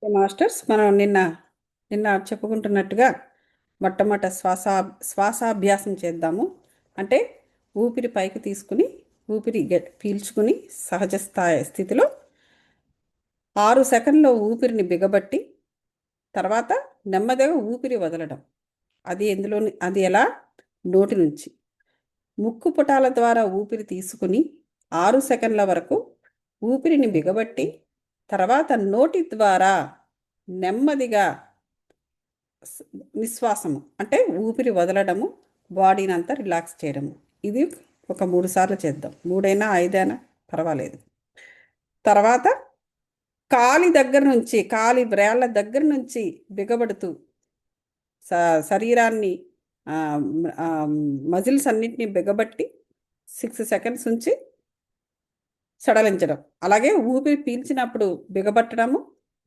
Masters మనం నిన్న నిన్న చెప్పుకుంటున్నట్టుగా మొట్టమొదట శ్వాసాభ్యాసం చేద్దాము. అంటే ఊపిరి పైకి తీసుకుని ఊపిరి పీల్చుకుని సహజ స్థితిలో 6 సెకండ్ల ఊపిరిని బిగబట్టి తర్వాత నెమ్మదిగా ఊపిరి వదలడం. అది ఎలా? నోటి నుంచి ముక్కు పుటాల ద్వారా ఊపిరి తీసుకుని 6 సెకండ్ల వరకు ఊపిరిని బిగబట్టి తర్వాత నోటి ద్వారా నెమ్మదిగా నిశ్వాసము అంటే ఊపిరి వదలడము, బాడీని అంతా రిలాక్స్ చేయడము. ఇది ఒక 3 సార్లు చేద్దాం. 3 అయినా 5 అయినా పర్వాలేదు. తర్వాత కాలి వ్రేళ్ల దగ్గర నుంచి బిగబడుతూ శరీరాన్ని మజిల్స్ అన్నింటినీ బిగబట్టి 6 సెకండ్స్ ఉంచి సడలించడం. అలాగే ఊపిరి పీల్చినప్పుడు బిగబట్టడము,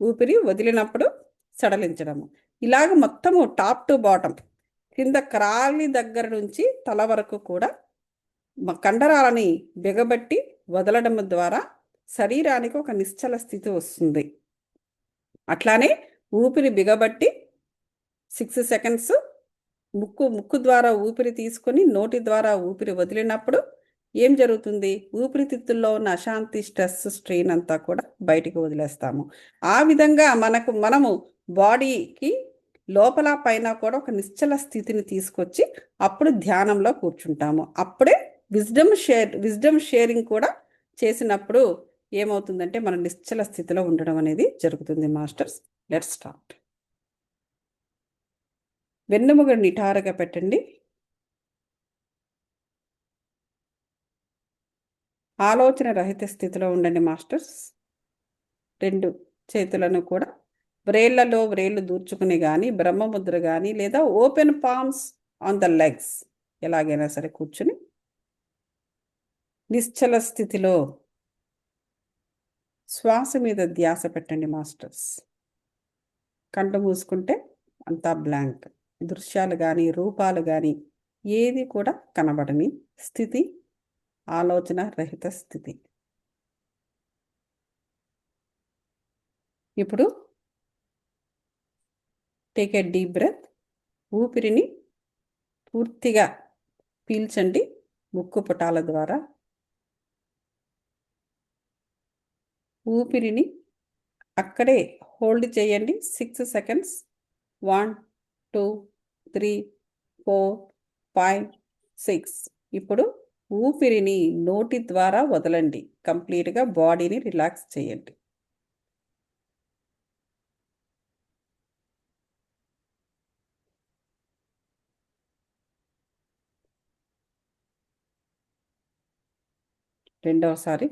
ఊపిరి వదిలినప్పుడు సడలించడము. ఇలాగ మొత్తము టాప్ టు బాటం కింద క్రాలి దగ్గర నుంచి తల వరకు కూడా కండరాలని బిగబట్టి వదలడం ద్వారా శరీరానికి ఒక నిశ్చల స్థితి వస్తుంది. అట్లానే ఊపిరి బిగబట్టి 6 సెకండ్స్ ముక్కు ద్వారా ఊపిరి తీసుకొని నోటి ద్వారా ఊపిరి వదిలినప్పుడు ఏం జరుగుతుంది? ఊపిరితిత్తుల్లో ఉన్న అశాంతి, స్ట్రెస్, స్ట్రెయిన్ అంతా కూడా బయటికి వదిలేస్తాము. ఆ విధంగా మనము బాడీకి లోపల పైన కూడా ఒక నిశ్చల స్థితిని తీసుకొచ్చి అప్పుడు ధ్యానంలో కూర్చుంటాము. అప్పుడే విజ్డమ్ షేరింగ్ కూడా చేసినప్పుడు ఏమవుతుందంటే మన నిశ్చల స్థితిలో ఉండడం అనేది జరుగుతుంది. Masters, let's start. వెన్నెముక నిటారుగా పెట్టండి. ఆలోచన రహిత స్థితిలో ఉండండి మాస్టర్స్. 2 చేతులను కూడా వ్రేళ్లలో వ్రేళ్లు దూర్చుకుని కానీ, బ్రహ్మముద్ర కానీ లేదా open palms on the legs ఎలాగైనా సరే కూర్చుని నిశ్చల స్థితిలో శ్వాస మీద ధ్యాస పెట్టండి మాస్టర్స్. కళ్ళు మూసుకుంటే అంతా బ్లాంక్. దృశ్యాలు కానీ, రూపాలు కానీ ఏది కూడా కనబడని స్థితి, ఆలోచన రహిత స్థితి. ఇప్పుడు టేక్ ఎ డీప్ బ్రెత్. ఊపిరిని పూర్తిగా పీల్చండి ముక్కు పుటాల ద్వారా. ఊపిరిని అక్కడే హోల్డ్ చేయండి 6 సెకండ్స్. 1 2 3 4 5 6. ఇప్పుడు ఊపిరిని నోటి ద్వారా వదలండి. కంప్లీట్గా బాడీని రిలాక్స్ చేయండి. రెండవసారి.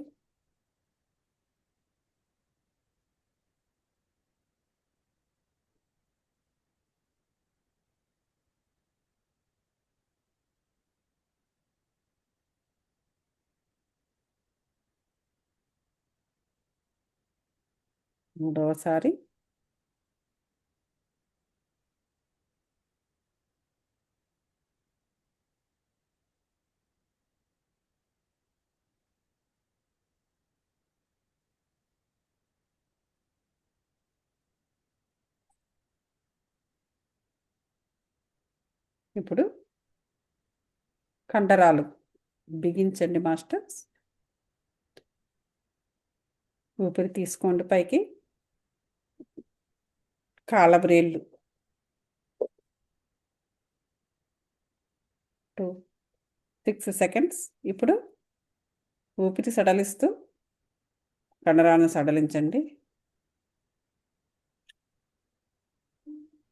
మూడవసారి. ఇప్పుడు కండరాలు బిగించండి మాస్టర్స్. ఊపిరి తీసుకోండి పైకి. కాళ్ళ బ్రేళ్ళు 6 సెకండ్స్. ఇప్పుడు ఊపిరి సడలిస్తూ కండరాలను సడలించండి.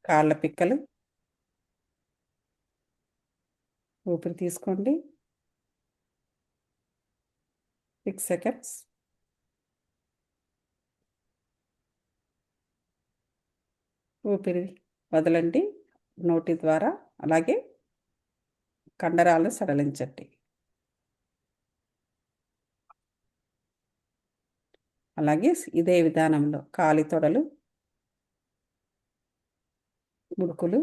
కాళ్ళ పిక్కలు ఊపిరి తీసుకోండి 6 సెకండ్స్. ఊపిరి వదలండి నోటి ద్వారా. అలాగే కండరాలను సడలించండి. అలాగే ఇదే విధానంలో కాలి తొడలు, ముడుకులు,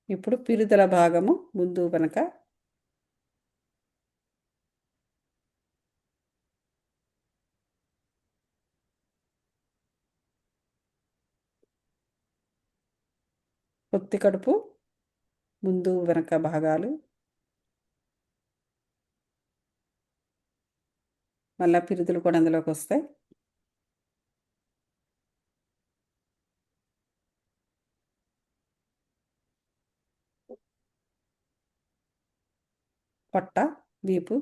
ఇప్పుడు పిరుదల భాగము ముందు వెనక పొత్తి కడుపు ముందు వెనక భాగాలు, మళ్ళా పిరుదులు కూడా అందులోకి వస్తాయి. పొట్ట, వీపు,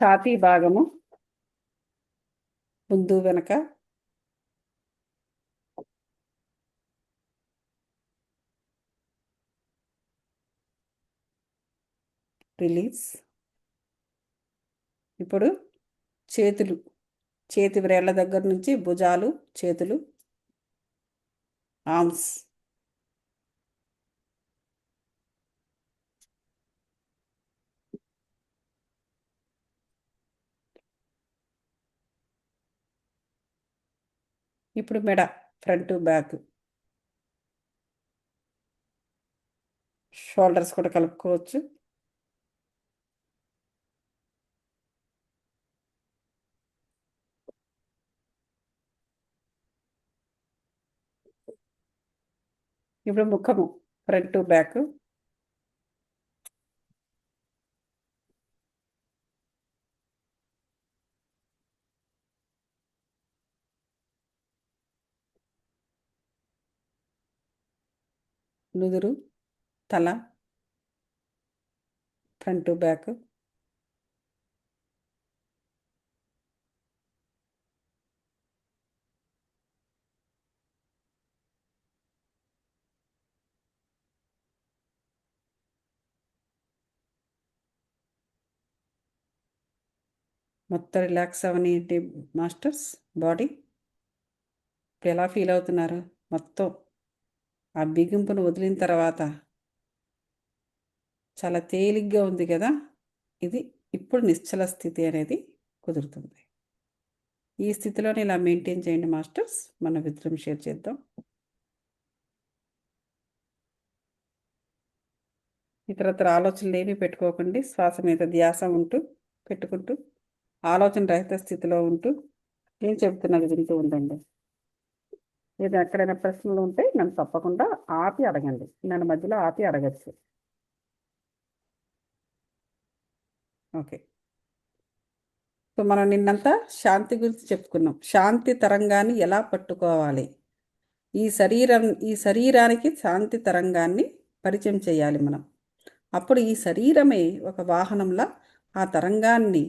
ఛాతీ భాగము ముందు వెనక, రిలీజ్. ఇప్పుడు చేతులు, చేతి వ్రేళ్ల దగ్గర నుంచి భుజాలు, చేతులు, ఆర్మ్స్. ఇప్పుడు మెడ, ఫ్రంట్ బ్యాక్, షోల్డర్స్ కూడా కలుపుకోవచ్చు. ఇప్పుడు ముఖము, ఫ్రంట్ బ్యాక్, నుదురు, తల, ఫ్రంట్ బ్యాక్, మొత్తం రిలాక్స్ అవనియండి మాస్టర్స్. బాడీ ఇప్పుడు ఎలా ఫీల్ అవుతున్నారు? మొత్తం ఆ బిగింపును వదిలిన తర్వాత చాలా తేలిగ్గా ఉంది కదా. ఇది ఇప్పుడు నిశ్చల స్థితి అనేది కుదురుతుంది. ఈ స్థితిలోనే ఇలా మెయింటైన్ చేయండి మాస్టర్స్. మనం విద్రం షేర్ చేద్దాం. ఇతరత్ర ఆలోచనలు ఏమీ పెట్టుకోకండి. శ్వాస మీద ధ్యాస ఉంటూ పెట్టుకుంటూ ఆలోచన రహిత స్థితిలో ఉంటూ నేను చెబుతున్నది వింటూ ఉండండి. ఏదో ఎక్కడైనా ప్రశ్నలు ఉంటే నన్ను తప్పకుండా ఆపి అడగండి. నన్ను మధ్యలో ఆపి అడగచ్చు. ఓకే. సో మనం నిన్నంతా శాంతి గురించి చెప్పుకున్నాం. శాంతి తరంగాన్ని ఎలా పట్టుకోవాలి? ఈ శరీరానికి శాంతి తరంగాన్ని పరిచయం చేయాలి మనం. అప్పుడు ఈ శరీరమే ఒక వాహనంలా ఆ తరంగాన్ని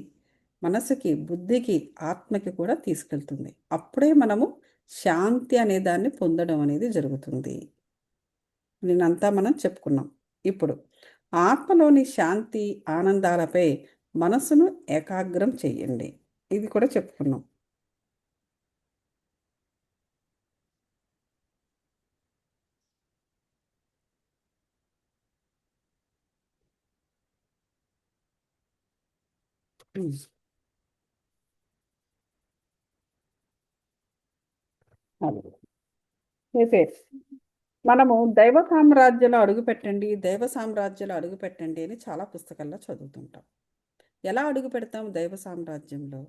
మనసుకి, బుద్ధికి, ఆత్మకి కూడా తీసుకెళ్తుంది. అప్పుడే మనము శాంతి అనే దాన్ని పొందడం అనేది జరుగుతుంది. నిన్నంతా మనం చెప్పుకున్నాం. ఇప్పుడు ఆత్మలోని శాంతి, ఆనందాలపై మనసును ఏకాగ్రం చెయ్యండి. ఇది కూడా చెప్పుకున్నాం. అయితే మనము దైవ సామ్రాజ్యంలో అడుగుపెట్టండి, దైవ సామ్రాజ్యంలో అడుగుపెట్టండి అని చాలా పుస్తకాల్లో చదువుతుంటాం. ఎలా అడుగు పెడతాం దైవ సామ్రాజ్యంలో?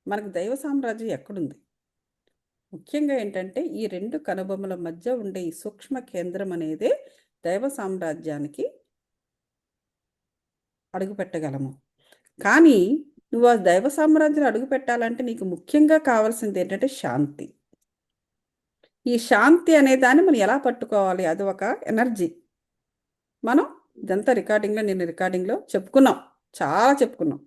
మనకు దైవ సామ్రాజ్యం ఎక్కడుంది? ముఖ్యంగా ఏంటంటే ఈ రెండు కనుబొమ్మల మధ్య ఉండే ఈ సూక్ష్మ కేంద్రం అనేదే దైవ సామ్రాజ్యానికి అడుగు పెట్టగలము. కానీ నువ్వు ఆ దైవ సామ్రాజ్యం అడుగు పెట్టాలంటే నీకు ముఖ్యంగా కావాల్సింది ఏంటంటే శాంతి. ఈ శాంతి అనే దాన్ని మనం ఎలా పట్టుకోవాలి? అది ఒక ఎనర్జీ. మనం ఇదంతా నేను రికార్డింగ్లో చెప్పుకున్నాం, చాలా చెప్పుకున్నాం.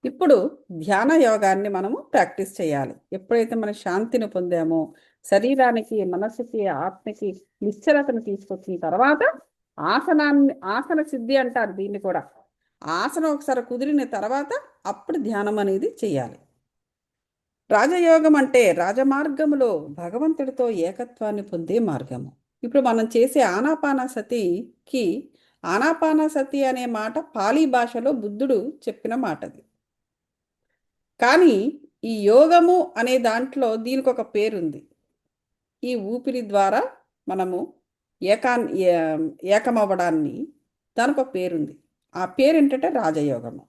ఇప్పుడు ధ్యాన యోగాన్ని మనము ప్రాక్టీస్ చేయాలి. ఎప్పుడైతే మనం శాంతిని పొందామో, శరీరానికి, మనసుకి, ఆత్మకి నిశ్చలతను తీసుకొచ్చిన తర్వాత ఆసన సిద్ధి అంటారు దీన్ని కూడా. ఆసనం ఒకసారి కుదిరిన తర్వాత అప్పుడు ధ్యానం అనేది చేయాలి. రాజయోగం అంటే రాజమార్గములో భగవంతుడితో ఏకత్వాన్ని పొందే మార్గము. ఇప్పుడు మనం చేసే ఆనాపానసతికి ఆనాపానసతి అనే మాట పాలీ భాషలో బుద్ధుడు చెప్పిన మాట అది. కానీ ఈ యోగము అనే దాంట్లో దీనికి ఒక పేరుంది. ఈ ఊపిరి ద్వారా మనము ఏకా ఏకమవ్వడాన్ని దానికి ఒక పేరుంది. ఆ పేరు ఏంటంటే రాజయోగము.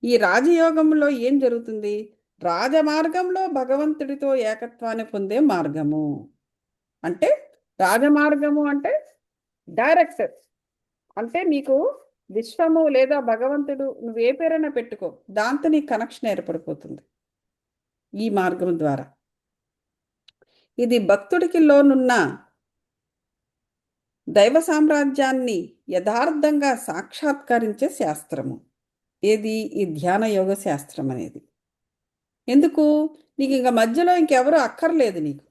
ఈ రాజయోగంలో ఏం జరుగుతుంది? రాజమార్గంలో భగవంతుడితో ఏకత్వాన్ని పొందే మార్గము. అంటే రాజమార్గము అంటే డైరెక్ట్, అంటే నీకు విశ్వము లేదా భగవంతుడు నువ్వు ఏ పేరైనా పెట్టుకో, దాంతో నీ కనెక్షన్ ఏర్పడిపోతుంది ఈ మార్గం ద్వారా. ఇది భక్తుడికి లోనున్న దైవ సామ్రాజ్యాన్ని యథార్థంగా సాక్షాత్కరించే శాస్త్రము. ఏది? ఈ ధ్యాన యోగ శాస్త్రం అనేది. ఎందుకు? నీకు ఇంకా మధ్యలో ఇంకెవరో అక్కర్లేదు. నీకు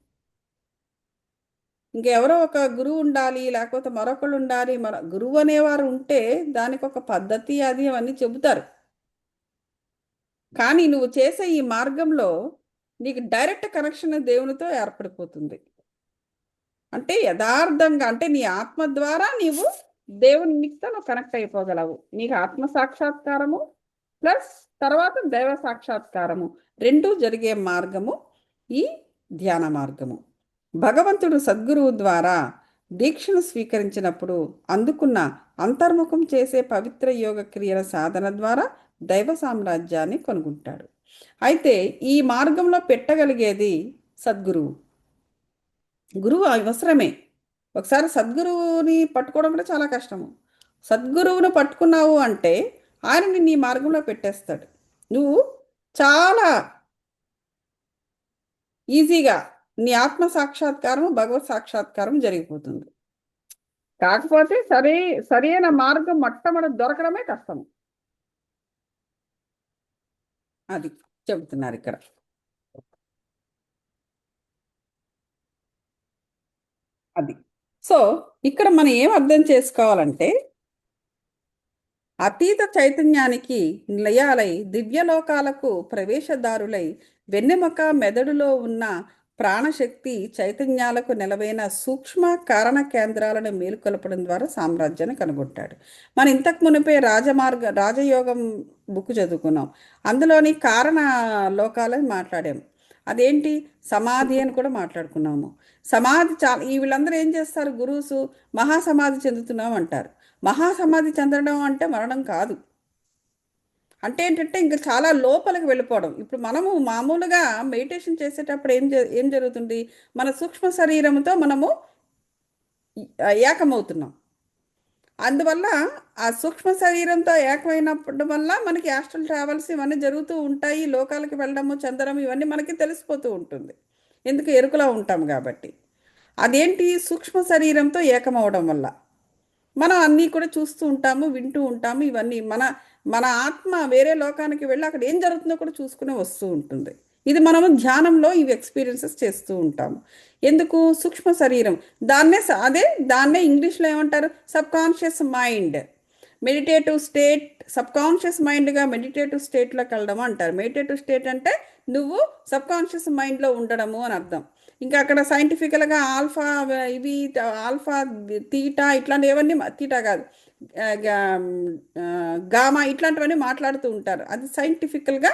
ఇంకెవరో ఒక గురువు ఉండాలి, లేకపోతే మరొకళ్ళు ఉండాలి. గురువు అనేవారు ఉంటే దానికి ఒక పద్ధతి అది అవన్నీ చెబుతారు. కానీ నువ్వు చేసే ఈ మార్గంలో నీకు డైరెక్ట్ కనెక్షన్ దేవునితో ఏర్పడిపోతుంది. అంటే యథార్థంగా, అంటే నీ ఆత్మ ద్వారా నీవు దేవునితో నువ్వు కనెక్ట్ అయిపోగలవు. నీకు ఆత్మ సాక్షాత్కారము ప్లస్ తర్వాత దైవ సాక్షాత్కారము రెండూ జరిగే మార్గము ఈ ధ్యాన మార్గము. భగవంతుడు సద్గురువు ద్వారా దీక్షను స్వీకరించినప్పుడు అందుకున్న అంతర్ముఖం చేసే పవిత్ర యోగ క్రియల సాధన ద్వారా దైవ సామ్రాజ్యాన్ని కనుగొంటాడు. అయితే ఈ మార్గంలో పెట్టగలిగేది సద్గురువు. గురువు అవసరమే. ఒకసారి సద్గురువుని పట్టుకోవడం కూడా చాలా కష్టము. సద్గురువును పట్టుకున్నావు అంటే ఆయనని నీ మార్గంలో పెట్టేస్తాడు. నువ్వు చాలా ఈజీగా నీ ఆత్మ సాక్షాత్కారము భగవత్ సాక్షాత్కారం జరిగిపోతుంది. కాకపోతే సరైన మార్గం మొట్టమొదటి దొరకడమే కష్టము. అది చెబుతున్నారు ఇక్కడ. అది సో ఇక్కడ మనం ఏం అర్థం చేసుకోవాలంటే, అతీత చైతన్యానికి నిలయాలై దివ్యలోకాలకు ప్రవేశదారులై వెన్నెముక మెదడులో ఉన్న ప్రాణశక్తి చైతన్యాలకు నిలవైన సూక్ష్మ కారణ కేంద్రాలను మేలుకొలపడం ద్వారా సామ్రాజ్యాన్ని కనుగొంటాడు. మనం ఇంతకు మునిపే రాజయోగం బుక్ చదువుకున్నాం. అందులోని కారణ లోకాలని మాట్లాడాము. అదేంటి? సమాధి అని కూడా మాట్లాడుకున్నాము. సమాధి ఈ వీళ్ళందరూ ఏం చేస్తారు? గురువుసు మహాసమాధి చెందుతున్నాం అంటారు. మహాసమాధి చెందడం అంటే మరణం కాదు. అంటే ఏంటంటే ఇంకా చాలా లోపలికి వెళ్ళిపోవడం. ఇప్పుడు మనము మామూలుగా మెడిటేషన్ చేసేటప్పుడు ఏం జరుగుతుంది? మన సూక్ష్మ శరీరంతో మనము ఏకమవుతున్నాం. అందువల్ల ఆ సూక్ష్మ శరీరంతో ఏకమైనప్పటి వల్ల మనకి యాస్ట్రల్ ట్రావెల్స్ ఇవన్నీ జరుగుతూ ఉంటాయి. లోకాలకి వెళ్ళడము, చెందడం ఇవన్నీ మనకి తెలిసిపోతూ ఉంటుంది. ఎందుకు? ఎరుకలో ఉంటాం కాబట్టి. అదేంటి? సూక్ష్మ శరీరంతో ఏకమవడం వల్ల మనం అన్నీ కూడా చూస్తూ ఉంటాము, వింటూ ఉంటాము. ఇవన్నీ మన ఆత్మ వేరే లోకానికి వెళ్ళి అక్కడ ఏం జరుగుతుందో కూడా చూసుకుని వస్తూ ఉంటుంది. ఇది మనము ధ్యానంలో ఇవి ఎక్స్పీరియన్సెస్ చేస్తూ ఉంటాము. ఎందుకు? సూక్ష్మ శరీరం దాన్నే ఇంగ్లీష్లో ఏమంటారు? Subconscious mind, meditative state. Subconscious మైండ్గా మెడిటేటివ్ స్టేట్లోకి వెళ్ళడం అంటారు. మెడిటేటివ్ స్టేట్ అంటే నువ్వు సబ్కాన్షియస్ మైండ్లో ఉండడము అని అర్థం. ఇంకా అక్కడ సైంటిఫికల్గా ఆల్ఫా తీటా ఇట్లాంటి ఏవన్నీ, తీటా కాదు, గామా ఇట్లాంటివన్నీ మాట్లాడుతూ ఉంటారు. అది సైంటిఫికల్గా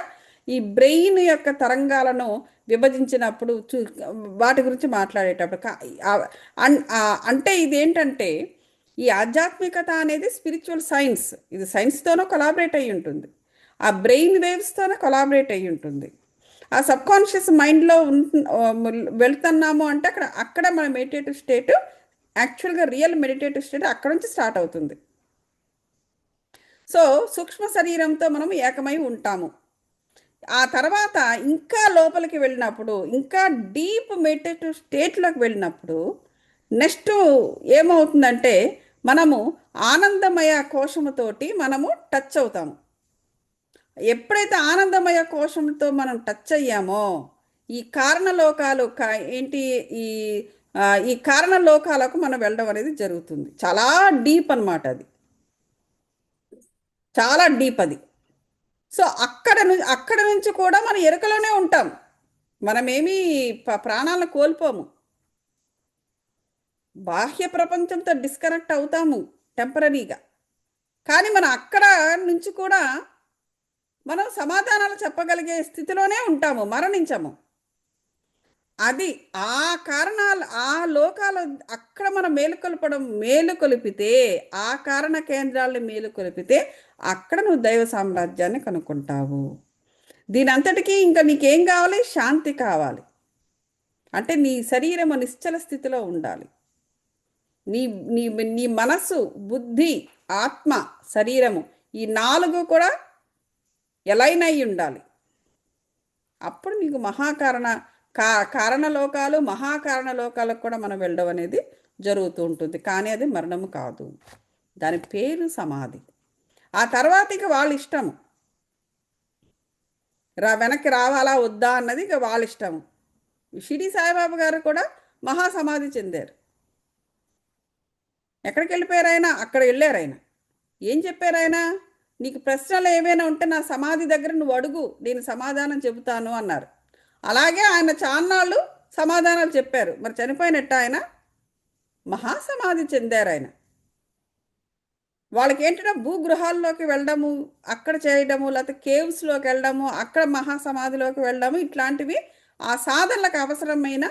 ఈ బ్రెయిన్ యొక్క తరంగాలను విభజించినప్పుడు వాటి గురించి మాట్లాడేటప్పుడు అంటే ఇదేంటంటే ఈ ఆధ్యాత్మికత అనేది స్పిరిచువల్ సైన్స్. ఇది సైన్స్తోనూ కొలాబరేట్ అయి ఉంటుంది, ఆ బ్రెయిన్ వేవ్స్తోనే కొలాబరేట్ అయి ఉంటుంది. ఆ సబ్కాన్షియస్ మైండ్లో వెళ్తున్నాము అంటే అక్కడ మన మెడిటేటివ్ స్టేట్, యాక్చువల్గా రియల్ మెడిటేటివ్ స్టేట్ అక్కడ నుంచి స్టార్ట్ అవుతుంది. సో సూక్ష్మ శరీరంతో మనం ఏకమై ఉంటాము. ఆ తర్వాత ఇంకా లోపలికి వెళ్ళినప్పుడు, ఇంకా డీప్ మెడిటేటివ్ స్టేట్లోకి వెళ్ళినప్పుడు నెక్స్ట్ ఏమవుతుందంటే మనము ఆనందమయ కోశముతోటి మనము టచ్ అవుతాము. ఎప్పుడైతే ఆనందమయ కోశంతో మనం టచ్ అయ్యామో ఈ కారణలోకాలు ఏంటి ఈ కారణలోకాలకు మనం వెళ్ళడం అనేది జరుగుతుంది. చాలా డీప్ అన్నమాట. అది చాలా డీప్ అది. సో అక్కడ నుంచి కూడా మనం ఎరుకలోనే ఉంటాం. మనమేమీ ప్రాణాలను కోల్పోము. బాహ్య ప్రపంచంతో డిస్కనెక్ట్ అవుతాము టెంపరీగా. కానీ మనం అక్కడ నుంచి కూడా మనం సమాధానాలు చెప్పగలిగే స్థితిలోనే ఉంటాము, మరణించము. అది ఆ కారణాలు ఆ లోకాలు అక్కడ మనం మేలుకొలిపితే, ఆ కారణ కేంద్రాలను మేలుకొలిపితే అక్కడ నువ్వు దైవ సామ్రాజ్యాన్ని కనుక్కుంటావు. దీని అంతటికీ ఇంకా నీకేం కావాలి? శాంతి కావాలి. అంటే నీ శరీరము నిశ్చల స్థితిలో ఉండాలి. నీ నీ నీ మనస్సు, బుద్ధి, ఆత్మ, శరీరము ఈ 4 కూడా ఎలైన్ అయి ఉండాలి. అప్పుడు నీకు కారణ లోకాలు, మహాకారణ లోకాలకు కూడా మనం వెళ్ళడం అనేది జరుగుతూ ఉంటుంది. కానీ అది మరణము కాదు, దాని పేరు సమాధి. ఆ తర్వాత ఇక వాళ్ళ ఇష్టము, వెనక్కి రావాలా వద్దా అన్నది ఇక వాళ్ళ ఇష్టము. షిరిడి సాయిబాబా గారు కూడా మహాసమాధి చెందారు. ఎక్కడికి వెళ్ళిపోయారు ఆయన? అక్కడ వెళ్ళారు ఆయన. ఏం చెప్పారు ఆయన? నీకు ప్రశ్నలు ఏమైనా ఉంటే నా సమాధి దగ్గర నువ్వు అడుగు, నేను సమాధానం చెబుతాను అన్నారు. అలాగే ఆయన చాన్నాళ్ళు సమాధానాలు చెప్పారు. మరి చనిపోయినట్టు ఆయన మహాసమాధి చెందారు ఆయన. వాళ్ళకి ఏంటంటే భూగృహాల్లోకి వెళ్ళడము, అక్కడ చేయడము, లేకపోతే కేవ్స్లోకి వెళ్ళడము, అక్కడ మహాసమాధిలోకి వెళ్ళడము, ఇట్లాంటివి ఆ సాధనలకు అవసరమైన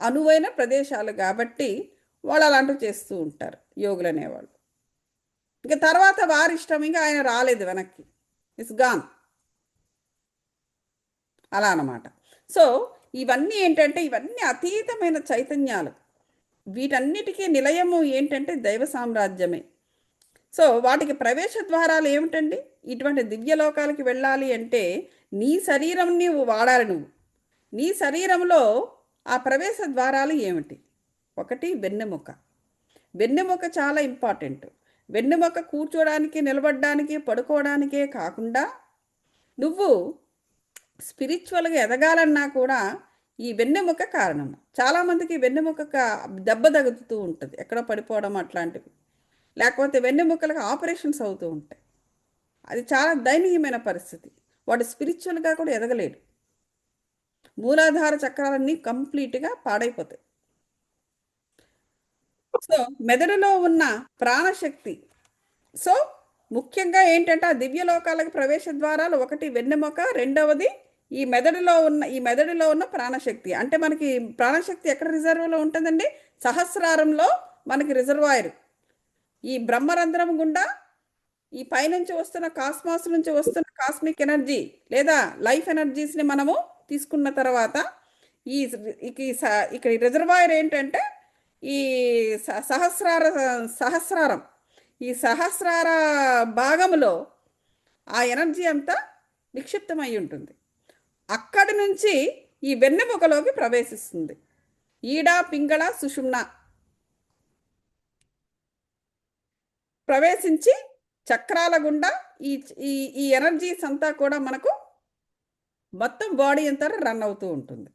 అనువైన ప్రదేశాలు కాబట్టి వాళ్ళు అలాంటివి చేస్తూ ఉంటారు యోగులు అనేవాళ్ళు. ఇక తర్వాత వారి ఇష్టం, ఇంకా ఆయన రాలేదు వెనక్కి, ఇట్స్ గాన్ అలా అన్నమాట. సో ఇవన్నీ ఏంటంటే ఇవన్నీ అతీతమైన చైతన్యాలు. వీటన్నిటికీ నిలయము ఏంటంటే దైవ సామ్రాజ్యమే. సో వాటికి ప్రవేశ ద్వారాలు ఏమిటండి? ఇటువంటి దివ్యలోకాలకి వెళ్ళాలి అంటే నీ శరీరం నువ్వు వాడాలి. నువ్వు నీ శరీరంలో ఆ ప్రవేశ ద్వారాలు ఏమిటి? ఒకటి వెన్నెముక. వెన్నెముక చాలా ఇంపార్టెంట్. వెన్నెముక కూర్చోడానికి, నిలబడడానికి, పడుకోవడానికే కాకుండా నువ్వు స్పిరిచువల్గా ఎదగాలన్నా కూడా ఈ వెన్నెముక కారణం. చాలామందికి వెన్నెముక దెబ్బ తగులుతూ ఉంటుంది, ఎక్కడో పడిపోవడం అట్లాంటివి, లేకపోతే వెన్నెముకలకు ఆపరేషన్స్ అవుతూ ఉంటాయి. అది చాలా దయనీయమైన పరిస్థితి. వాడు స్పిరిచువల్గా కూడా ఎదగలేడు. మూలాధార చక్రాలన్నీ కంప్లీట్గా పాడైపోతాయి. సో మెదడులో ఉన్న ప్రాణశక్తి. సో ముఖ్యంగా ఏంటంటే ఆ దివ్యలోకాలకు ప్రవేశ ద్వారాలు ఒకటి వెన్నెముక, రెండవది ఈ మెదడులో ఉన్న ప్రాణశక్తి. అంటే మనకి ప్రాణశక్తి ఎక్కడ రిజర్వ్లో ఉంటుందండి? సహస్రారంలో మనకి రిజర్వాయర్. ఈ బ్రహ్మరంధ్రం గుండా ఈ పైనుంచి వస్తున్న కాస్మాస్ నుంచి వస్తున్న కాస్మిక్ ఎనర్జీ లేదా లైఫ్ ఎనర్జీస్ని మనము తీసుకున్న తర్వాత ఈ ఇక్కడ రిజర్వాయర్ ఏంటంటే ఈ సహస్రారం, ఈ సహస్రార భాగంలో ఆ ఎనర్జీ అంతా నిక్షిప్తమై ఉంటుంది. అక్కడి నుంచి ఈ వెన్నెముకలోకి ప్రవేశిస్తుంది. ఈడ, పింగళ, సుషుమ్న ప్రవేశించి చక్రాల గుండా ఈ ఈ ఎనర్జీస్ అంతా కూడా మనకు మొత్తం బాడీ అంతా రన్ అవుతూ ఉంటుంది.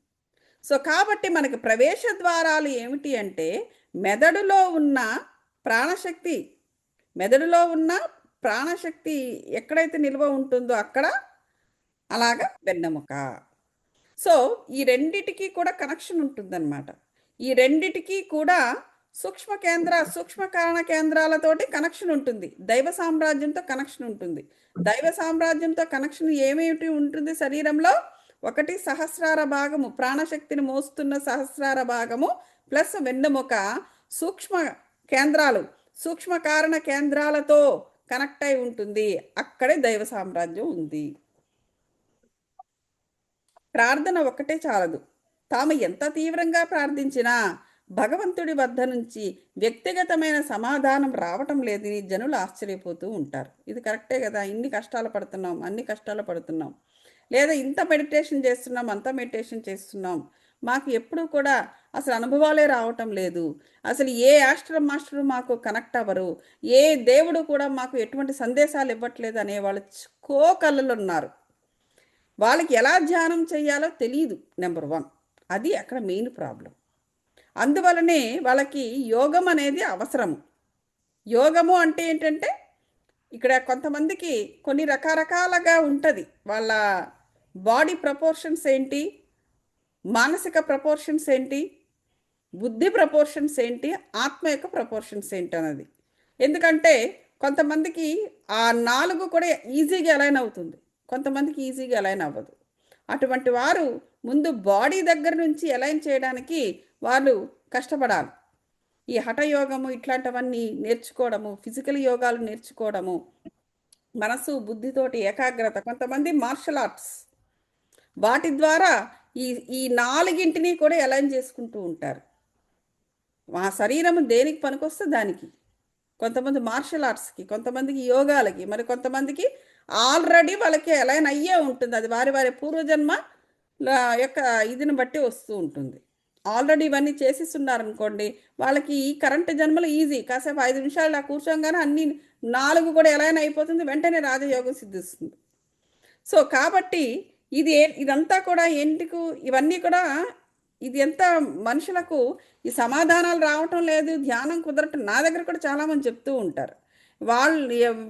సో కాబట్టి మనకి ప్రవేశ ద్వారాలు ఏమిటి అంటే మెదడులో ఉన్న ప్రాణశక్తి, ఎక్కడైతే నిల్వ ఉంటుందో అక్కడ, అలాగా వెన్నెముక. సో ఈ రెండిటికి కూడా కనెక్షన్ ఉంటుందన్నమాట. ఈ రెండిటికి కూడా సూక్ష్మ కారణ కేంద్రాలతోటి కనెక్షన్ ఉంటుంది. దైవ సామ్రాజ్యంతో కనెక్షన్ ఉంటుంది. దైవ సామ్రాజ్యంతో కనెక్షన్ ఏమేమిటి ఉంటుంది శరీరంలో? ఒకటి సహస్రార భాగము, ప్రాణశక్తిని మోస్తున్న సహస్రార భాగము, ప్లస్ వెన్నెముక. సూక్ష్మ కారణ కేంద్రాలతో కనెక్ట్ అయి ఉంటుంది. అక్కడే దైవ సామ్రాజ్యం ఉంది. ప్రార్థన ఒక్కటే చాలదు. తాము ఎంత తీవ్రంగా ప్రార్థించినా భగవంతుడి వద్ద నుంచి వ్యక్తిగతమైన సమాధానం రావటం లేదని జనులు ఆశ్చర్యపోతూ ఉంటారు. ఇది కరెక్టే కదా, అన్ని కష్టాలు పడుతున్నాం, లేదా ఇంత మెడిటేషన్ చేస్తున్నాం, అంత మెడిటేషన్ చేస్తున్నాం, మాకు ఎప్పుడూ కూడా అసలు అనుభవాలే రావటం లేదు, అసలు ఏ ఆస్ట్రల్ మాస్టర్ మాకు కనెక్ట్ అవ్వరు, ఏ దేవుడు కూడా మాకు ఎటువంటి సందేశాలు ఇవ్వట్లేదు అనేవాళ్ళు కోకళ్ళు ఉన్నారు. వాళ్ళకి ఎలా ధ్యానం చేయాలో తెలియదు, నెంబర్ 1. అది అక్కడ మెయిన్ ప్రాబ్లం. అందువలనే వాళ్ళకి యోగం అనేది అవసరము. యోగము అంటే ఏంటంటే ఇక్కడ కొంతమందికి కొన్ని రకరకాలుగా ఉంటుంది. వాళ్ళ బాడీ ప్రపోర్షన్స్ ఏంటి, మానసిక ప్రపోర్షన్స్ ఏంటి, బుద్ధి ప్రపోర్షన్స్ ఏంటి, ఆత్మ యొక్క ప్రపోర్షన్స్ ఏంటి అన్నది. ఎందుకంటే కొంతమందికి ఆ 4 కూడా ఈజీగా అలైన్ అవుతుంది, కొంతమందికి ఈజీగా అలైన్ అవ్వదు. అటువంటి వారు ముందు బాడీ దగ్గర నుంచి అలైన్ చేయడానికి వాళ్ళు కష్టపడాలి. ఈ హఠయోగము ఇట్లాంటివన్నీ నేర్చుకోవడము, ఫిజికల్ యోగాలు నేర్చుకోవడము, మనసు బుద్ధితోటి ఏకాగ్రత, కొంతమంది మార్షల్ ఆర్ట్స్, వాటి ద్వారా ఈ ఈ 4ని కూడా అలైన్ చేసుకుంటూ ఉంటారు. మా శరీరం దేనికి పనికొస్తే దానికి. కొంతమంది మార్షల్ ఆర్ట్స్కి, కొంతమందికి యోగాలకి, మరి కొంతమందికి ఆల్రెడీ వాళ్ళకి అలైన్ అయ్యే ఉంటుంది. అది వారి వారి పూర్వజన్మ యొక్క ఇదిని బట్టి వస్తూ ఉంటుంది. ఆల్రెడీ ఇవన్నీ చేసిస్తున్నారనుకోండి, వాళ్ళకి ఈ కరెంట్ జన్మలు ఈజీ. కాసేపు 5 నిమిషాలు ఇలా కూర్చోగానే అన్ని 4 కూడా అలైన్ అయిపోతుంది, వెంటనే రాజయోగం సిద్ధిస్తుంది. సో కాబట్టి ఇదంతా కూడా ఎందుకు, ఇవన్నీ కూడా ఇది ఎంత మనుషులకు ఈ సమాధానాలు రావటం లేదు, ధ్యానం కుదరటం. నా దగ్గర కూడా చాలామంది చెప్తూ ఉంటారు, వాళ్ళు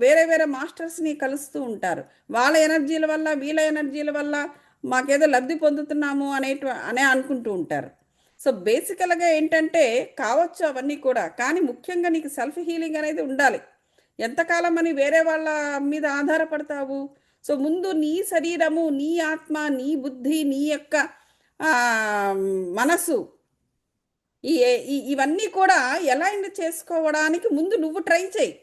వేరే వేరే మాస్టర్స్ని కలుస్తూ ఉంటారు. వాళ్ళ ఎనర్జీల వల్ల వీళ్ళ ఎనర్జీల వల్ల మాకేదో లబ్ధి పొందుతున్నాము అనే అనుకుంటూ ఉంటారు. సో బేసికల్గా ఏంటంటే కావచ్చు అవన్నీ కూడా, కానీ ముఖ్యంగా నీకు సెల్ఫ్ హీలింగ్ అనేది ఉండాలి. ఎంతకాలం అని వేరే వాళ్ళ మీద ఆధారపడతావు? సో ముందు నీ శరీరము, నీ ఆత్మ, నీ బుద్ధి, నీ యొక్క మనసు, ఇవన్నీ కూడా అలైన్ చేసుకోవడానికి ముందు నువ్వు ట్రై చేయి.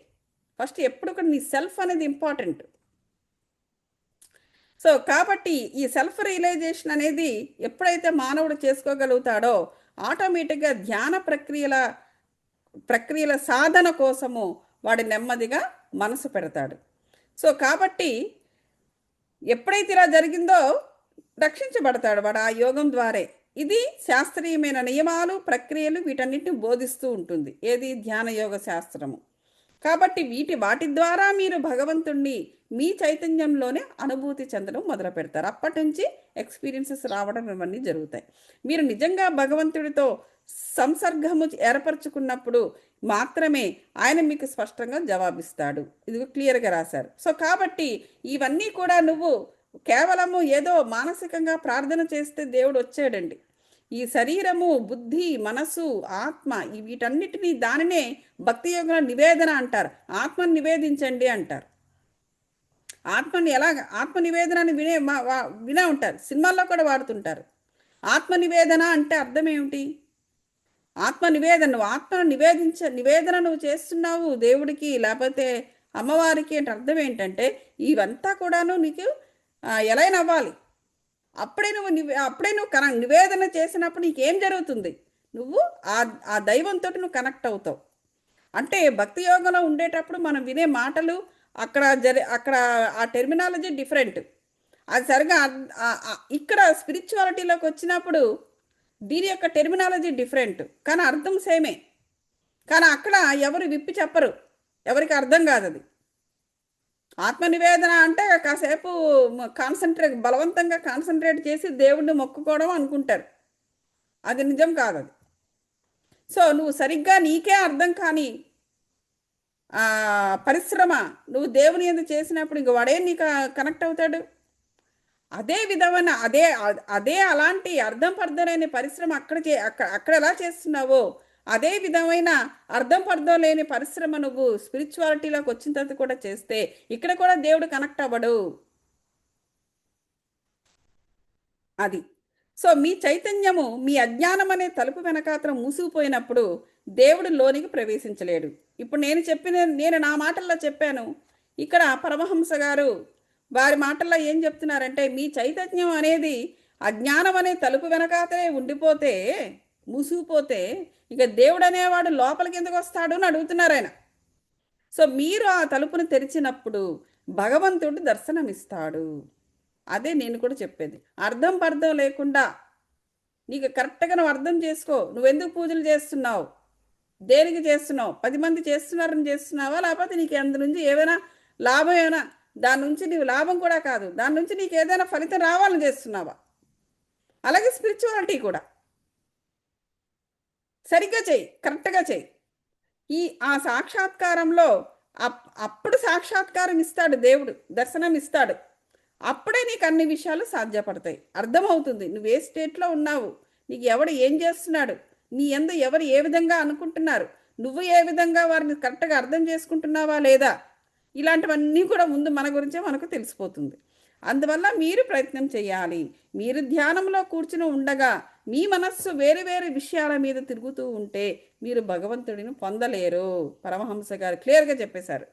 ఫస్ట్ ఎప్పుడు కూడా నీ సెల్ఫ్ అనేది ఇంపార్టెంట్. సో కాబట్టి ఈ సెల్ఫ్ రియలైజేషన్ అనేది ఎప్పుడైతే మానవుడు చేసుకోగలుగుతాడో ఆటోమేటిక్గా ధ్యాన ప్రక్రియల సాధన కోసము వాడు నెమ్మదిగా మనసు పెడతాడు. సో కాబట్టి ఎప్పుడైతే ఇలా జరిగిందో రక్షించబడతాడు వాడు ఆ యోగం ద్వారే. ఇది శాస్త్రీయమైన నియమాలు, ప్రక్రియలు వీటన్నిటిని బోధిస్తూ ఉంటుంది, ఏది ధ్యాన యోగ శాస్త్రము. కాబట్టి వాటి ద్వారా మీరు భగవంతుణ్ణి మీ చైతన్యంలోనే అనుభూతి చెందడం మొదలు పెడతారు. అప్పటి నుంచి ఎక్స్పీరియన్సెస్ రావడం ఇవన్నీ జరుగుతాయి. మీరు నిజంగా భగవంతుడితో సంసర్గము ఏర్పరచుకున్నప్పుడు మాత్రమే ఆయన మీకు స్పష్టంగా జవాబిస్తాడు. ఇది క్లియర్గా రాశారు. సో కాబట్టి ఇవన్నీ కూడా నువ్వు కేవలము ఏదో మానసికంగా ప్రార్థన చేస్తే దేవుడు వచ్చాడండి. ఈ శరీరము, బుద్ధి, మనసు, ఆత్మ వీటన్నిటినీ దానినే భక్తి యోగంలో నివేదన అంటారు. ఆత్మను నివేదించండి అంటారు. ఆత్మని ఆత్మ నివేదనని వినే ఉంటారు, సినిమాల్లో కూడా వాడుతుంటారు. ఆత్మ నివేదన అంటే అర్థం ఏమిటి? ఆత్మ నివేదన, నువ్వు ఆత్మను నివేదన నువ్వు చేస్తున్నావు దేవుడికి లేకపోతే అమ్మవారికి అంటే అర్థం ఏంటంటే ఇవంతా కూడాను నీకు ఎలైన్ అవ్వాలి. అప్పుడే నువ్వు నివేదన చేసినప్పుడు నీకేం జరుగుతుంది? నువ్వు ఆ దైవంతో నువ్వు కనెక్ట్ అవుతావు. అంటే భక్తి యోగంలో ఉండేటప్పుడు మనం వినే మాటలు అక్కడ ఆ టెర్మినాలజీ డిఫరెంట్. అది సరిగా ఇక్కడ స్పిరిచువాలిటీలోకి వచ్చినప్పుడు దీని యొక్క టెర్మినాలజీ డిఫరెంట్, కానీ అర్థం సేమే. కానీ అక్కడ ఎవరు విప్పి చెప్పరు, ఎవరికి అర్థం కాదు అది. ఆత్మ నివేదన అంటే కాసేపు బలవంతంగా కాన్సన్ట్రేట్ చేసి దేవుణ్ణి మొక్కుకోవడం అనుకుంటారు, అది నిజం కాదు అది. సో నువ్వు సరిగ్గా నీకే అర్థం కానీ పరిశ్రమ నువ్వు దేవుని ఎందుకు చేసినప్పుడు ఇంక వాడే నీకు కనెక్ట్ అవుతాడు. అదే విధమైన అదే అలాంటి అర్థం లేని పరిశ్రమ అక్కడ ఎలా చేస్తున్నావో అదే విధమైన అర్థం లేని పరిశ్రమ నువ్వు స్పిరిచువాలిటీలోకి వచ్చిన తర్వాత కూడా చేస్తే ఇక్కడ కూడా దేవుడు కనెక్ట్ అవ్వడు. అది. సో మీ చైతన్యము మీ అజ్ఞానం అనే తలుపు వెనకాతల మూసుకుపోయినప్పుడు దేవుడు లోనికి ప్రవేశించలేడు. ఇప్పుడు నేను నా మాటల్లో చెప్పాను. ఇక్కడ పరమహంస గారు వారి మాటల్లో ఏం చెప్తున్నారంటే మీ చైతన్యం అనేది అజ్ఞానం అనే తలుపు వెనకాతలే ఉండిపోతే, మూసుకుపోతే ఇక దేవుడు అనేవాడు లోపలికి ఎందుకు వస్తాడు అని అడుగుతున్నారు ఆయన. సో మీరు ఆ తలుపును తెరిచినప్పుడు భగవంతుడు దర్శనమిస్తాడు. అదే నేను కూడా చెప్పేది. అర్థం లేకుండా నీకు కరెక్ట్గా నువ్వు అర్థం చేసుకో. నువ్వెందుకు పూజలు చేస్తున్నావు, దేనికి చేస్తున్నావు, 10 మంది చేస్తున్నారని చేస్తున్నావా, లేకపోతే నీకు అందు నుంచి ఏమైనా లాభం, ఏమైనా దాని నుంచి నీవు లాభం కూడా కాదు, దాని నుంచి నీకు ఏదైనా ఫలితం రావాలని చేస్తున్నావా? అలాగే స్పిరిచువాలిటీ కూడా సరిగ్గా చెయ్యి, కరెక్ట్గా చెయ్యి. ఆ సాక్షాత్కారంలో అప్పుడు సాక్షాత్కారం ఇస్తాడు దేవుడు, దర్శనం ఇస్తాడు. అప్పుడే నీకు అన్ని విషయాలు సాధ్యపడతాయి, అర్థమవుతుంది నువ్వు ఏ స్టేట్లో ఉన్నావు, నీకు ఎవడు ఏం చేస్తున్నాడు, నీ యందు ఎవరు ఏ విధంగా అనుకుంటున్నారు, నువ్వు ఏ విధంగా వారిని కరెక్ట్గా అర్థం చేసుకుంటున్నావా లేదా, ఇలాంటివన్నీ కూడా ముందు మన గురించే మనకు తెలిసిపోతుంది. అందువల్ల మీరు ప్రయత్నం చేయాలి. మీరు ధ్యానంలో కూర్చుని ఉండగా మీ మనస్సు వేరు వేరు విషయాల మీద తిరుగుతూ ఉంటే మీరు భగవంతుడిని పొందలేరు. పరమహంస గారు క్లియర్గా చెప్పేశారు.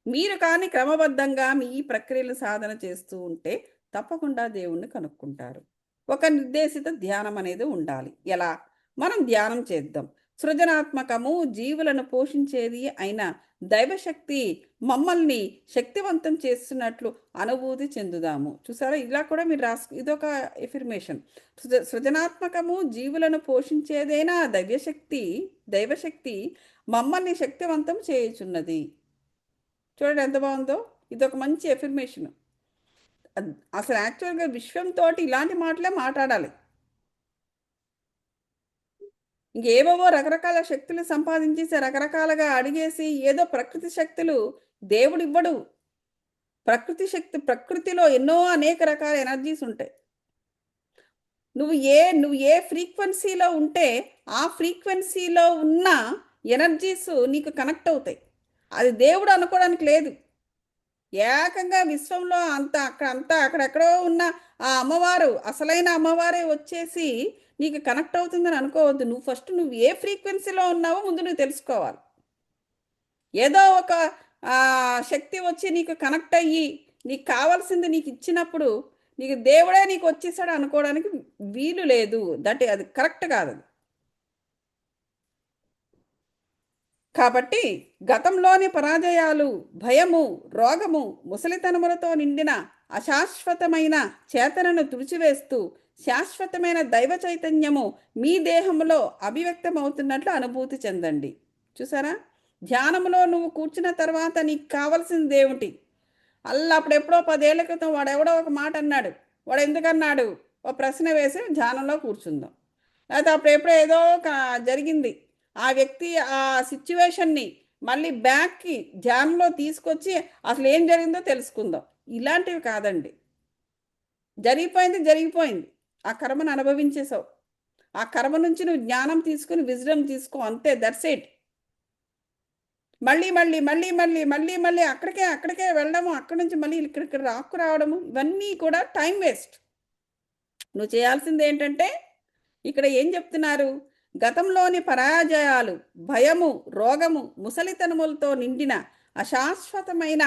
మీరు కానీ క్రమబద్ధంగా మీ ప్రక్రియలు సాధన చేస్తూ ఉంటే తప్పకుండా దేవుణ్ణి కనుక్కుంటారు. ఒక నిర్దేశిత ధ్యానం అనేది ఉండాలి. ఎలా? మనం ధ్యానం చేద్దాం. సృజనాత్మకము, జీవులను పోషించేది అయిన దైవశక్తి మమ్మల్ని శక్తివంతం చేస్తున్నట్లు అనుభూతి చెందుదాము. చూసారా, ఇలా కూడా మీరు ఇదొక ఎఫర్మేషన్. సృజనాత్మకము, జీవులను పోషించేదైనా దైవశక్తి మమ్మల్ని శక్తివంతం చేయుచున్నది. చూడండి ఎంత బాగుందో. ఇది ఒక మంచి ఎఫర్మేషన్. అసలు యాక్చువల్గా విశ్వంతో ఇలాంటి మాటలే మాట్లాడాలి. ఇంకేవేవో రకరకాల శక్తులు సంపాదించేసి రకరకాలుగా అడిగేసి ఏదో ప్రకృతి శక్తులు దేవుడు ఇవ్వడు. ప్రకృతిలో ఎన్నో అనేక రకాల ఎనర్జీస్ ఉంటాయి. నువ్వు ఏ ఫ్రీక్వెన్సీలో ఉంటే ఆ ఫ్రీక్వెన్సీలో ఉన్న ఎనర్జీస్ నీకు కనెక్ట్ అవుతాయి. అది దేవుడు అనుకోవడానికి లేదు. ఏకంగా విశ్వంలో అక్కడెక్కడో ఉన్న ఆ అమ్మవారు, అసలైన అమ్మవారే వచ్చేసి నీకు కనెక్ట్ అవుతుందని అనుకోవద్దు. నువ్వు ఏ ఫ్రీక్వెన్సీలో ఉన్నావో ముందు నువ్వు తెలుసుకోవాలి. ఏదో ఒక శక్తి వచ్చి నీకు కనెక్ట్ అయ్యి నీకు కావాల్సింది నీకు ఇచ్చినప్పుడు నీకు దేవుడే నీకు వచ్చేసాడు అనుకోవడానికి వీలు లేదు. అది కరెక్ట్ కాదు. కాబట్టి గతంలోని పరాజయాలు, భయము, రోగము, ముసలితనములతో నిండిన అశాశ్వతమైన చేతనను తుడిచివేస్తూ శాశ్వతమైన దైవ చైతన్యము మీ దేహంలో అభివ్యక్తమవుతున్నట్లు అనుభూతి చెందండి. చూసారా, ధ్యానంలో నువ్వు కూర్చున్న తర్వాత నీకు కావలసింది ఏమిటి? అప్పుడెప్పుడో 10 ఏళ్ల క్రితం వాడెవడో ఒక మాట అన్నాడు. వాడు ఎందుకన్నాడు? ఒక ప్రశ్న వేసి ధ్యానంలో కూర్చుందాం. లేకపోతే అప్పుడెప్పుడో ఏదో జరిగింది, ఆ వ్యక్తి ఆ సిచ్యువేషన్ని మళ్ళీ బ్యాక్కి ధ్యానంలో తీసుకొచ్చి అసలు ఏం జరిగిందో తెలుసుకుందాం. ఇలాంటివి కాదండి. జరిగిపోయింది. ఆ కర్మను అనుభవించేసావు. ఆ కర్మ నుంచి నువ్వు జ్ఞానం తీసుకుని విజ్డమ్ తీసుకో, అంతే. That's it. మళ్ళీ అక్కడికే వెళ్ళడము, అక్కడి నుంచి మళ్ళీ ఇక్కడ రావడము, ఇవన్నీ కూడా టైం వేస్ట్. నువ్వు చేయాల్సింది ఏంటంటే, ఇక్కడ ఏం చెప్తున్నారు? గతంలోని పరాజయాలు, భయము, రోగము, ముసలితనములతో నిండిన అశాశ్వతమైన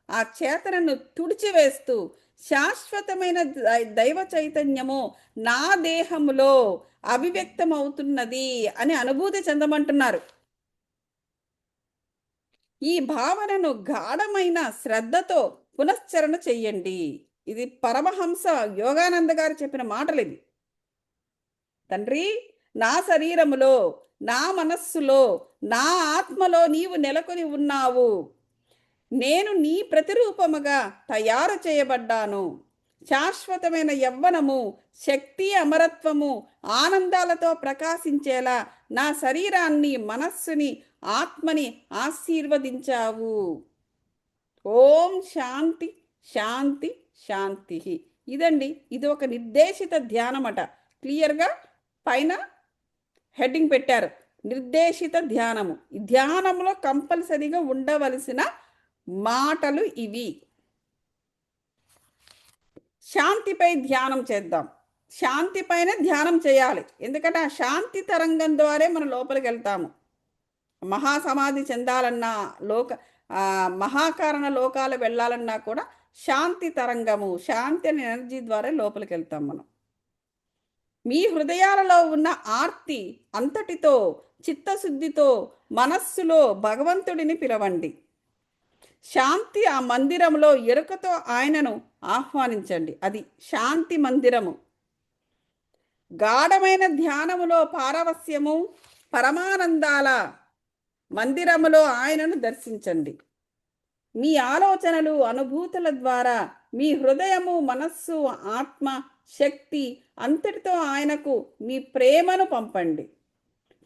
ఆ చేతనను తుడిచివేస్తూ శాశ్వతమైన దైవ చైతన్యము నా దేహములో అభివ్యక్తమవుతున్నది అని అనుభూతి చెందమంటున్నారు. ఈ భావనను గాఢమైన శ్రద్ధతో పునశ్చరణ చెయ్యండి. ఇది పరమహంస యోగానంద గారు చెప్పిన మాటలు ఇవి. తండ్రి, నా శరీరములో, నా మనస్సులో, నా ఆత్మలో నీవు నెలకొని ఉన్నావు. నేను నీ ప్రతిరూపముగా తయారు చేయబడ్డాను. శాశ్వతమైన యవ్వనము, శక్తి, అమరత్వము, ఆనందాలతో ప్రకాశించేలా నా శరీరాన్ని, మనస్సుని, ఆత్మని ఆశీర్వదించావు. ఓం శాంతి శాంతి శాంతి. ఇదండి, ఇది ఒక నిర్దేశిత ధ్యానమట. క్లియర్గా పైన హెడ్డింగ్ పెట్టారు, నిర్దేశిత ధ్యానము. ఈ ధ్యానంలో కంపల్సరీగా ఉండవలసిన మాటలు ఇవి. శాంతిపై ధ్యానం చేద్దాం. శాంతి పైన ధ్యానం చేయాలి. ఎందుకంటే ఆ శాంతి తరంగం ద్వారా మనం లోపలికి వెళ్తాము. మహాసమాధి చెందాలన్నా, మహాకారణ లోకాలు వెళ్ళాలన్నా కూడా శాంతి తరంగము, శాంతి అనే ఎనర్జీ ద్వారా లోపలికి వెళ్తాం మనం. మీ హృదయాలలో ఉన్న ఆర్తి అంతటితో, చిత్తశుద్ధితో మనస్సులో భగవంతుడిని పిలవండి. శాంతి ఆ మందిరంలో ఎరుకతో ఆయనను ఆహ్వానించండి. అది శాంతి మందిరము. గాఢమైన ధ్యానములో పారవస్యము, పరమానందాల మందిరములో ఆయనను దర్శించండి. మీ ఆలోచనలు, అనుభూతుల ద్వారా మీ హృదయము, మనస్సు, ఆత్మ, శక్తి అంతటితో ఆయనకు మీ ప్రేమను పంపండి.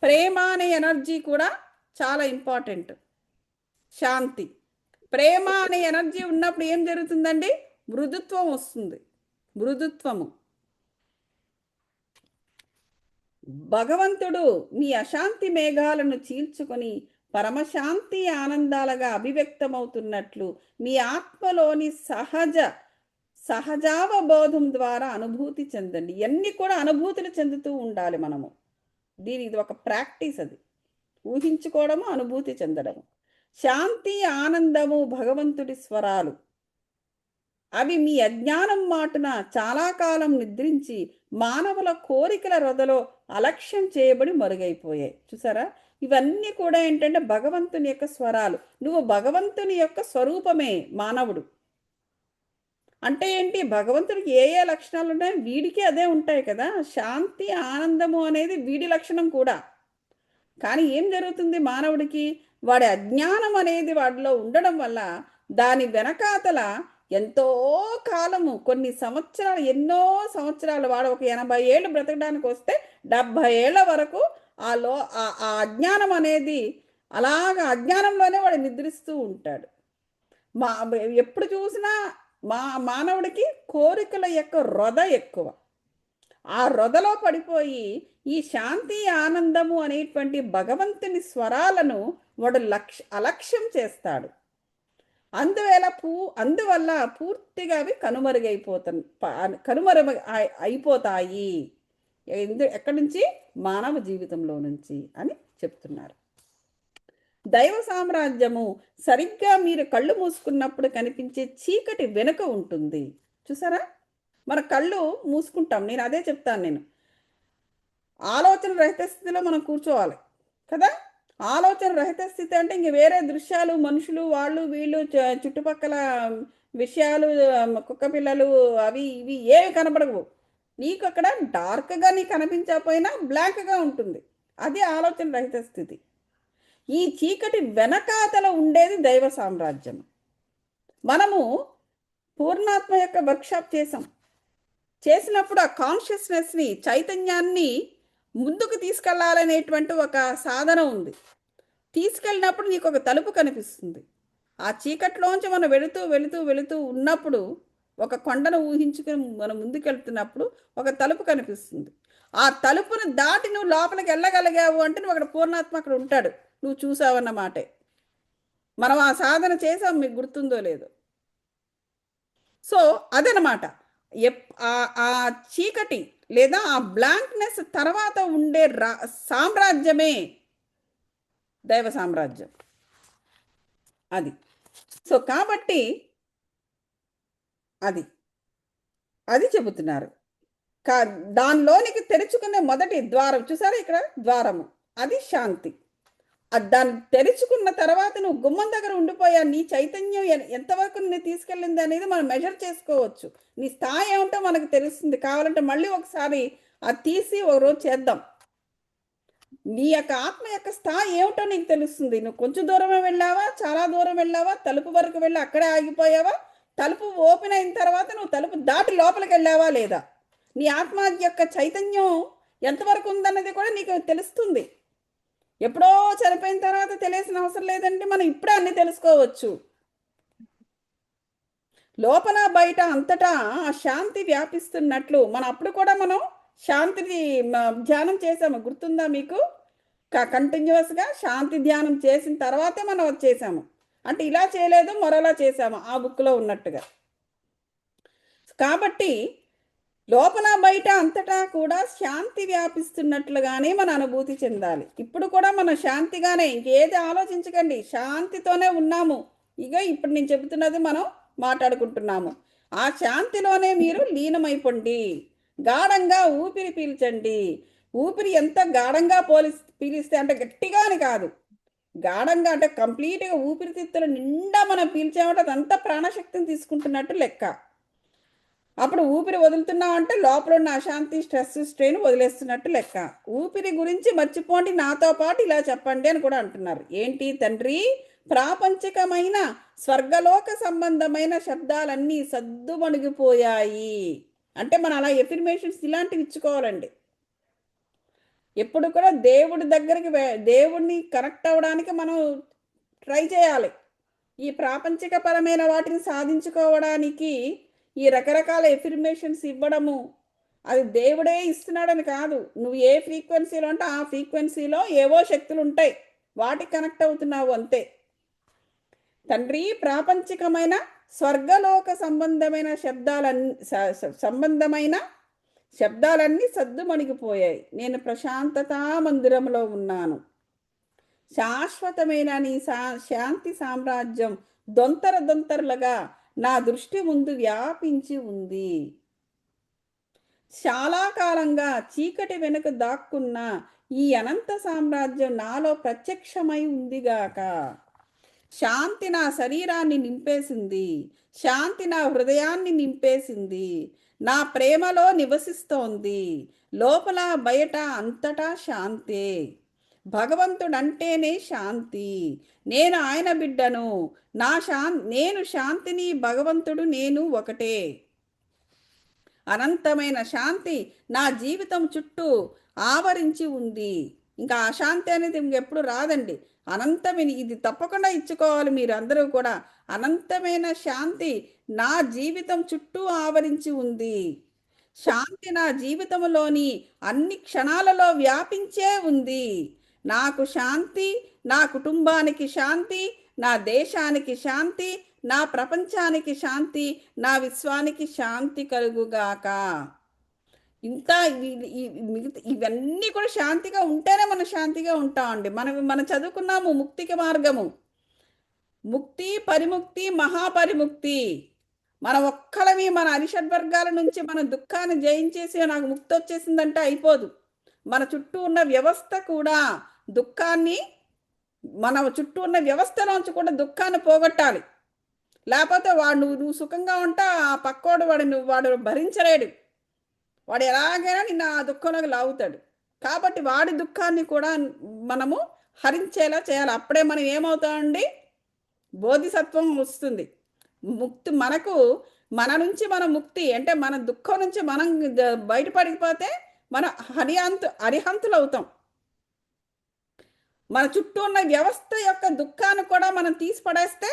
ప్రేమ అనే ఎనర్జీ కూడా చాలా ఇంపార్టెంట్. శాంతి, ప్రేమ అనే ఎనర్జీ ఉన్నప్పుడు ఏం జరుగుతుందండి? మృదుత్వం వస్తుంది. మృదుత్వము, భగవంతుడు మీ అశాంతి మేఘాలను చీల్చుకొని పరమశాంతి ఆనందాలుగా అభివ్యక్తమవుతున్నట్లు మీ ఆత్మలోని సహజావబోధం ద్వారా అనుభూతి చెందండి. ఇవన్నీ కూడా అనుభూతులు చెందుతూ ఉండాలి మనము. ఇది ఒక ప్రాక్టీస్. అది ఊహించుకోవడము, అనుభూతి చెందడము. శాంతి, ఆనందము భగవంతుడి స్వరాలు. అవి మీ అజ్ఞానం మాటున చాలా కాలం నిద్రించి మానవుల కోరికల రొదలో అలక్ష్యం చేయబడి మరుగైపోయాయి. చూసారా, ఇవన్నీ కూడా ఏంటంటే భగవంతుని యొక్క స్వరాలు. నువ్వు భగవంతుని యొక్క స్వరూపమే మానవుడు. అంటే ఏంటి, భగవంతుడికి ఏ ఏ లక్షణాలు ఉన్నాయో వీడికి అదే ఉంటాయి కదా. శాంతి, ఆనందము అనేది వీడి లక్షణం కూడా. కానీ ఏం జరుగుతుంది మానవుడికి, వాడి అజ్ఞానం అనేది వాడిలో ఉండడం వల్ల దాని వెనకాతల ఎంతో కాలము, కొన్ని సంవత్సరాలు, ఎన్నో సంవత్సరాలు, వాడు ఒక 80 ఏళ్ళు బ్రతకడానికి వస్తే 70 ఏళ్ల వరకు ఆ అజ్ఞానం అనేది అలాగా అజ్ఞానంలోనే వాడు నిద్రిస్తూ ఉంటాడు. ఎప్పుడు చూసినా మానవుడికి కోరికల యొక్క రొద ఎక్కువ. ఆ రొదలో పడిపోయి ఈ శాంతి, ఆనందము అనేటువంటి భగవంతుని స్వరాలను వాడు అలక్ష్యం చేస్తాడు. అందువల్ల పూర్తిగా అవి అయిపోతాయి. ఎక్కడి నుంచి? మానవ జీవితంలో నుంచి అని చెప్తున్నారు. దైవ సామ్రాజ్యము సరిగ్గా మీరు కళ్ళు మూసుకున్నప్పుడు కనిపించే చీకటి వెనుక ఉంటుంది. చూసారా, మన కళ్ళు మూసుకుంటాం, నేను అదే చెప్తాను. నేను ఆలోచన రహిత స్థితిలో మనం కూర్చోవాలి కదా. ఆలోచన రహిత స్థితి అంటే ఇంక వేరే దృశ్యాలు, మనుషులు, వాళ్ళు వీళ్ళు, చుట్టుపక్కల విషయాలు, కుక్క పిల్లలు, అవి ఇవి ఏవి కనపడవు నీకు. అక్కడ డార్క్గా నీకు కనిపించకపోయినా బ్లాక్గా ఉంటుంది. అది ఆలోచన రహిత స్థితి. ఈ చీకటి వెనకాతల ఉండేది దైవ సామ్రాజ్యం. మనము పూర్ణాత్మ యొక్క వర్క్షాప్ చేసినప్పుడు ఆ కాన్షియస్నెస్ని, చైతన్యాన్ని ముందుకు తీసుకెళ్లాలనేటువంటి ఒక సాధన ఉంది. తీసుకెళ్ళినప్పుడు నీకు ఒక తలుపు కనిపిస్తుంది. ఆ చీకట్లోంచి మనం వెళుతూ వెళుతూ వెళుతూ ఉన్నప్పుడు, ఒక కొండను ఊహించుకుని మనం ముందుకెళ్తున్నప్పుడు ఒక తలుపు కనిపిస్తుంది. ఆ తలుపును దాటి నువ్వు లోపలికి వెళ్ళగలిగావు అంటే నువ్వు అక్కడ పూర్ణాత్మ అక్కడ ఉంటాడు, నువ్వు చూసావన్నమాటే. మనం ఆ సాధన చేసాం, మీకు గుర్తుందో లేదో. సో అదనమాట. ఆ చీకటి లేదా ఆ బ్లాంక్నెస్ తర్వాత ఉండే సామ్రాజ్యమే దైవ సామ్రాజ్యం. అది. సో కాబట్టి అది చెబుతున్నారు. దానిలోనికి తెరుచుకునే మొదటి ద్వారం చూసారా, ఇక్కడ ద్వారము, అది శాంతి. దాన్ని తెరుచుకున్న తర్వాత నువ్వు గుమ్మం దగ్గర ఉండిపోయా, నీ చైతన్యం ఎంతవరకు నిన్ను తీసుకెళ్ళింది అనేది మనం మెజర్ చేసుకోవచ్చు. నీ స్థాయి ఏమిటో మనకు తెలుస్తుంది. కావాలంటే మళ్ళీ ఒకసారి అది తీసి ఒక రోజు చేద్దాం. నీ యొక్క ఆత్మ యొక్క స్థాయి ఏమిటో నీకు తెలుస్తుంది. నువ్వు కొంచెం దూరమే వెళ్ళావా, చాలా దూరం వెళ్ళావా, తలుపు వరకు వెళ్ళి అక్కడే ఆగిపోయావా, తలుపు ఓపెన్ అయిన తర్వాత నువ్వు తలుపు దాటి లోపలికి వెళ్ళావా లేదా, నీ ఆత్మ యొక్క చైతన్యం ఎంతవరకు ఉందన్నది కూడా నీకు తెలుస్తుంది. ఎప్పుడో చనిపోయిన తర్వాత తెలియాల్సిన అవసరం లేదంటే మనం ఇప్పుడే అన్ని తెలుసుకోవచ్చు. లోపల బయట అంతటా ఆ శాంతి వ్యాపిస్తున్నట్లు అప్పుడు కూడా మనం శాంతిని ధ్యానం చేసాము, గుర్తుందా మీకు? కంటిన్యూస్గా శాంతి ధ్యానం చేసిన తర్వాతే మనం వచ్చేసాము. అంటే ఇలా చేయలేదు, మరోలా చేసాము, ఆ బుక్లో ఉన్నట్టుగా. కాబట్టి లోపల బయట అంతటా కూడా శాంతి వ్యాపిస్తున్నట్లుగానే మన అనుభూతి చెందాలి. ఇప్పుడు కూడా మనం శాంతిగానే, ఇంకేది ఆలోచించకండి, శాంతితోనే ఉన్నాము. ఇక ఇప్పుడు నేను చెబుతున్నది మనం మాట్లాడుకుంటున్నాము. ఆ శాంతిలోనే మీరు లీనమైపోండి. గాఢంగా ఊపిరి పీల్చండి. ఊపిరి ఎంత గాఢంగా పీలిస్తే అంటే గట్టిగా అని కాదు, గాఢంగా అంటే కంప్లీట్గా ఊపిరితిత్తుల నిండా మనం పీల్చామంటే అదంతా ప్రాణశక్తిని తీసుకుంటున్నట్టు లెక్క. అప్పుడు ఊపిరి వదులుతున్నామంటే లోపల ఉన్న అశాంతి, స్ట్రెస్, స్ట్రెయిన్ వదిలేస్తున్నట్టు లెక్క. ఊపిరి గురించి మర్చిపోండి, నాతో పాటు ఇలా చెప్పండి అని కూడా అంటున్నారు. ఏంటి తండ్రి? ప్రాపంచికమైన స్వర్గలోక సంబంధమైన శబ్దాలన్నీ సద్దుమణిగిపోయాయి అంటే మనం అలా ఎఫర్మేషన్స్ ఇలాంటివి ఇచ్చుకోవాలండి. ఎప్పుడు కూడా దేవుడి దగ్గరికి, దేవుడిని కనెక్ట్ అవ్వడానికి మనం ట్రై చేయాలి. ఈ ప్రాపంచికపరమైన వాటిని సాధించుకోవడానికి ఈ రకరకాల ఎఫర్మేషన్స్ ఇవ్వడము, అది దేవుడే ఇస్తున్నాడని కాదు. నువ్వు ఏ ఫ్రీక్వెన్సీలో అంటే ఆ ఫ్రీక్వెన్సీలో ఏవో శక్తులు ఉంటాయి, వాటికి కనెక్ట్ అవుతున్నావు అంతే. తండ్రి, ప్రాపంచికమైన స్వర్గలోక సంబంధమైన శబ్దాలన్నీ సద్దుమణిగిపోయాయి. నేను ప్రశాంతతా మందిరంలో ఉన్నాను. శాశ్వతమైన నీ శాంతి సామ్రాజ్యం దొంతర దొంతరలుగా నా దృష్టి ముందు వ్యాపించి ఉంది. చాలా కాలంగా చీకటి వెనుక దాక్కున్న ఈ అనంత సామ్రాజ్యం నాలో ప్రత్యక్షమై ఉందిగాక. శాంతి నా శరీరాన్ని నింపేసింది, శాంతి నా హృదయాన్ని నింపేసింది, నా ప్రేమలో నివసిస్తోంది. లోపల బయట అంతటా శాంతే. భగవంతుడంటేనే శాంతి. నేను ఆయన బిడ్డను. నేను శాంతిని, భగవంతుడు నేను ఒకటే. అనంతమైన శాంతి నా జీవితం చుట్టూ ఆవరించి ఉంది. ఇంకా అశాంతి అనేది ఇంకెప్పుడు రాదండి. అనంతమైన ఇది తప్పకుండా ఇచ్చుకోవాలి మీరు అందరూ కూడా. అనంతమైన శాంతి నా జీవితం చుట్టూ ఆవరించి ఉంది. శాంతి నా జీవితంలోని అన్ని క్షణాలలో వ్యాపించే ఉంది. నాకు శాంతి, నా కుటుంబానికి శాంతి, నా దేశానికి శాంతి, నా ప్రపంచానికి శాంతి, నా విశ్వానికి శాంతి కలుగుగాక. ఇంత మిగతా ఇవన్నీ కూడా శాంతిగా ఉంటేనే మనం శాంతిగా ఉంటామండి. మనం చదువుకున్నాము ముక్తికి మార్గము, ముక్తి, పరిముక్తి, మహాపరిముక్తి. మన ఒక్కలవి మన అరిషడ్వర్గాల నుంచి మన దుఃఖాన్ని జయించేసి నాకు ముక్తి వచ్చేసిందంటే అయిపోదు. మన చుట్టూ ఉన్న వ్యవస్థ కూడా దుఃఖాన్ని, మన చుట్టూ ఉన్న వ్యవస్థలోంచి కూడా దుఃఖాన్ని పోగొట్టాలి. లేకపోతే నువ్వు సుఖంగా ఉంటా, ఆ పక్కోడు వాడు భరించలేడు. వాడు ఎలాగైనా నిన్ను ఆ దుఃఖంలోకి లాగుతాడు. కాబట్టి వాడి దుఃఖాన్ని కూడా మనము హరించేలా చేయాలి. అప్పుడే మనం ఏమవుతామండి, బోధిసత్వం వస్తుంది. ముక్తి మన నుంచి మన ముక్తి అంటే మన దుఃఖం నుంచి మనం బయటపడిపోతే మన అరిహంతులు అవుతాం. మన చుట్టూ ఉన్న వ్యవస్థ యొక్క దుఃఖాన్ని కూడా మనం తీసి పడేస్తే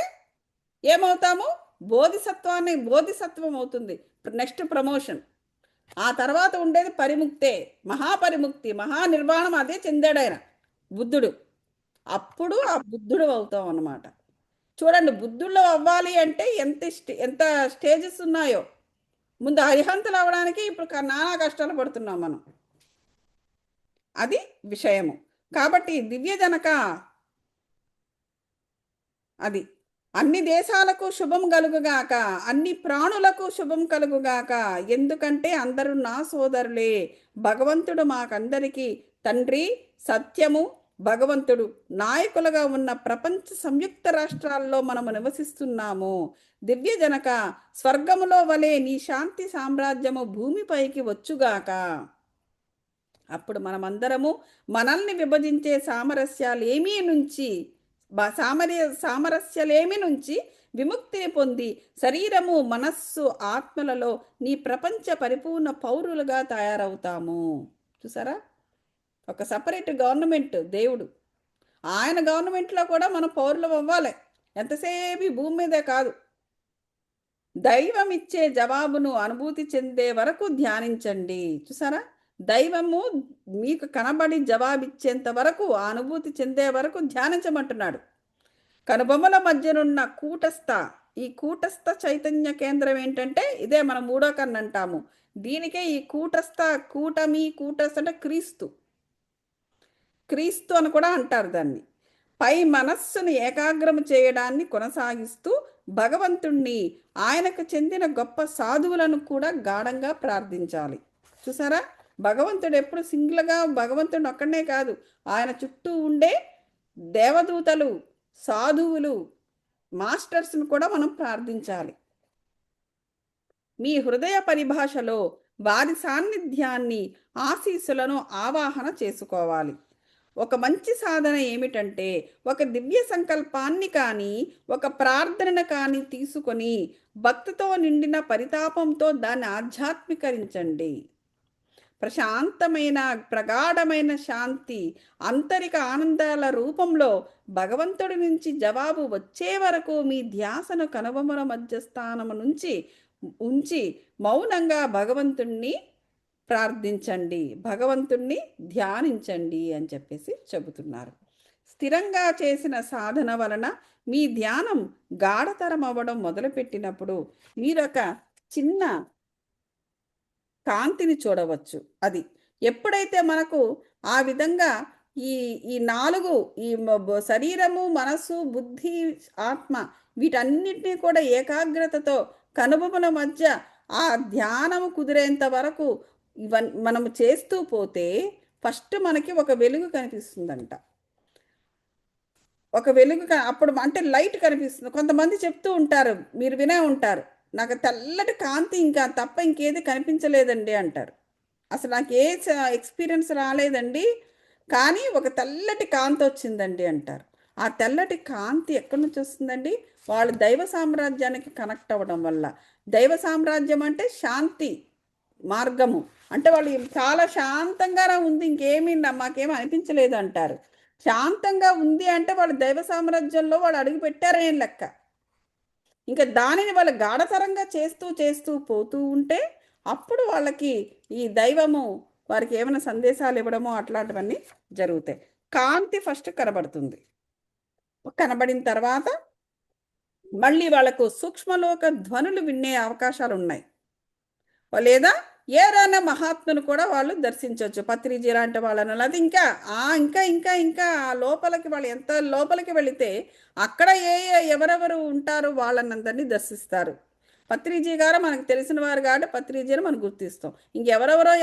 ఏమవుతాము, బోధిసత్వం అవుతుంది. Next promotion. ఆ తర్వాత ఉండేది పరిముక్తే, మహాపరిముక్తి, మహానిర్వాణం. అదే చెందాడు ఆయన బుద్ధుడు. అప్పుడు ఆ బుద్ధుడు అవుతాం అన్నమాట. చూడండి, బుద్ధుళ్ళు అవ్వాలి అంటే ఎంత స్టేజెస్ ఉన్నాయో. ముందు అరిహంతులు అవ్వడానికి ఇప్పుడు నానా కష్టాలు పడుతున్నాం మనం. అది విషయము. కాబట్టి దివ్యజనక అది అన్ని దేశాలకు శుభం కలుగుగాక, అన్ని ప్రాణులకు శుభం కలుగుగాక. ఎందుకంటే అందరూ నా సోదరులే. భగవంతుడు మాకందరికీ తండ్రి, సత్యము, భగవంతుడు నాయకులుగా ఉన్న ప్రపంచ సంయుక్త రాష్ట్రాల్లో మనము నివసిస్తున్నాము. దివ్యజనక, స్వర్గములో వలె నీ శాంతి సామ్రాజ్యము భూమిపైకి వచ్చుగాక. అప్పుడు మనమందరము మనల్ని విభజించే సామరస్యలేమి నుంచి విముక్తిని పొంది శరీరము, మనస్సు, ఆత్మలలో నీ ప్రపంచ పరిపూర్ణ పౌరులుగా తయారవుతాము. చూసారా, ఒక సపరేట్ గవర్నమెంట్ దేవుడు. ఆయన గవర్నమెంట్లో కూడా మనం పౌరులు అవ్వాలి. ఎంతసేపు ఈ భూమి మీదే కాదు. దైవం ఇచ్చే జవాబును అనుభూతి చెందే వరకు ధ్యానించండి. చూసారా, దైవము మీకు కనబడి జవాబిచ్చేంత వరకు, ఆ అనుభూతి చెందే వరకు ధ్యానించమంటున్నాడు. కనుబొమ్మల మధ్యనున్న ఈ కూటస్థ చైతన్య కేంద్రం ఏంటంటే ఇదే మనం మూడో కన్ను అంటాము. దీనికే ఈ కూటస్థ అంటే క్రీస్తు అని కూడా అంటారు దాన్ని. పై మనస్సును ఏకాగ్రము చేయడాన్ని కొనసాగిస్తూ భగవంతుణ్ణి, ఆయనకు చెందిన గొప్ప సాధువులను కూడా గాఢంగా ప్రార్థించాలి. చూసారా, భగవంతుడు ఎప్పుడు సింగిల్గా, భగవంతుడు ఒక్కడనే కాదు, ఆయన చుట్టూ ఉండే దేవదూతలు, సాధువులు, మాస్టర్స్ను కూడా మనం ప్రార్థించాలి. మీ హృదయ పరిభాషలో వారి సాన్నిధ్యాన్ని, ఆశీస్సులను ఆవాహన చేసుకోవాలి. ఒక మంచి సాధన ఏమిటంటే ఒక దివ్య సంకల్పాన్ని కానీ, ఒక ప్రార్థనను కానీ తీసుకొని భక్తితో నిండిన పరితాపంతో దాన్ని ఆధ్యాత్మికరించండి. ప్రశాంతమైన, ప్రగాఢమైన శాంతి, ఆంతరిక ఆనందాల రూపంలో భగవంతుడి నుంచి జవాబు వచ్చే వరకు మీ ధ్యాసను కనుబొమ్మల మధ్య స్థానము నుంచి ఉంచి మౌనంగా భగవంతుణ్ణి ప్రార్థించండి, భగవంతుణ్ణి ధ్యానించండి అని చెప్పేసి చెబుతున్నారు. స్థిరంగా చేసిన సాధన వలన మీ ధ్యానం గాఢతరం అవ్వడం మొదలుపెట్టినప్పుడు మీరొక చిన్న కాంతిని చూడవచ్చు. అది ఎప్పుడైతే మనకు ఆ విధంగా ఈ ఈ 4 ఈ శరీరము, మనస్సు, బుద్ధి, ఆత్మ వీటన్నిటిని కూడా ఏకాగ్రతతో కనుబొమల మధ్య ఆ ధ్యానము కుదిరేంత వరకు మనము చేస్తూ పోతే ఫస్ట్ మనకి ఒక వెలుగు కనిపిస్తుందంట. ఒక వెలుగు అప్పుడు అంటే లైట్ కనిపిస్తుంది. కొంతమంది చెప్తూ ఉంటారు, మీరు వినే ఉంటారు, నాకు తెల్లటి కాంతి ఇంకా తప్ప ఇంకేది కనిపించలేదండి అంటారు. అసలు నాకు ఏ ఎక్స్పీరియన్స్ రాలేదండి, కానీ ఒక తెల్లటి కాంతి వచ్చిందండి అంటారు. ఆ తెల్లటి కాంతి ఎక్కడి నుంచి వస్తుందండి? వాళ్ళు దైవ సామ్రాజ్యానికి కనెక్ట్ అవ్వడం వల్ల. దైవ సామ్రాజ్యం అంటే శాంతి మార్గము. అంటే వాళ్ళు చాలా శాంతంగా ఉంది, ఇంకేమీ మాకేమీ అనిపించలేదు అంటారు. శాంతంగా ఉంది అంటే వాళ్ళు దైవ సామ్రాజ్యంలో వాళ్ళు అడుగు పెట్టారని లెక్క. ఇంకా దానిని వాళ్ళు గాఢతరంగా చేస్తూ చేస్తూ పోతూ ఉంటే అప్పుడు వాళ్ళకి ఈ దైవము వారికి ఏమైనా సందేశాలు ఇవ్వడమో అట్లాంటివన్నీ జరుగుతాయి. కాంతి ఫస్ట్ కనబడుతుంది. కనబడిన తర్వాత మళ్ళీ వాళ్ళకు సూక్ష్మలోక ధ్వనులు వినే అవకాశాలు ఉన్నాయి. లేదా ఏదైనా మహాత్మును కూడా వాళ్ళు దర్శించవచ్చు. పత్రిజీ లాంటి వాళ్ళను, అది ఇంకా ఇంకా ఇంకా ఇంకా ఆ లోపలికి వాళ్ళు ఎంత లోపలికి వెళితే అక్కడ ఎవరెవరు ఉంటారో వాళ్ళనందరినీ దర్శిస్తారు. పత్రిజీ గారు మనకు తెలిసిన వారు కాబట్టి పత్రిజీని మనం గుర్తిస్తాం. ఇంకెవరెవరో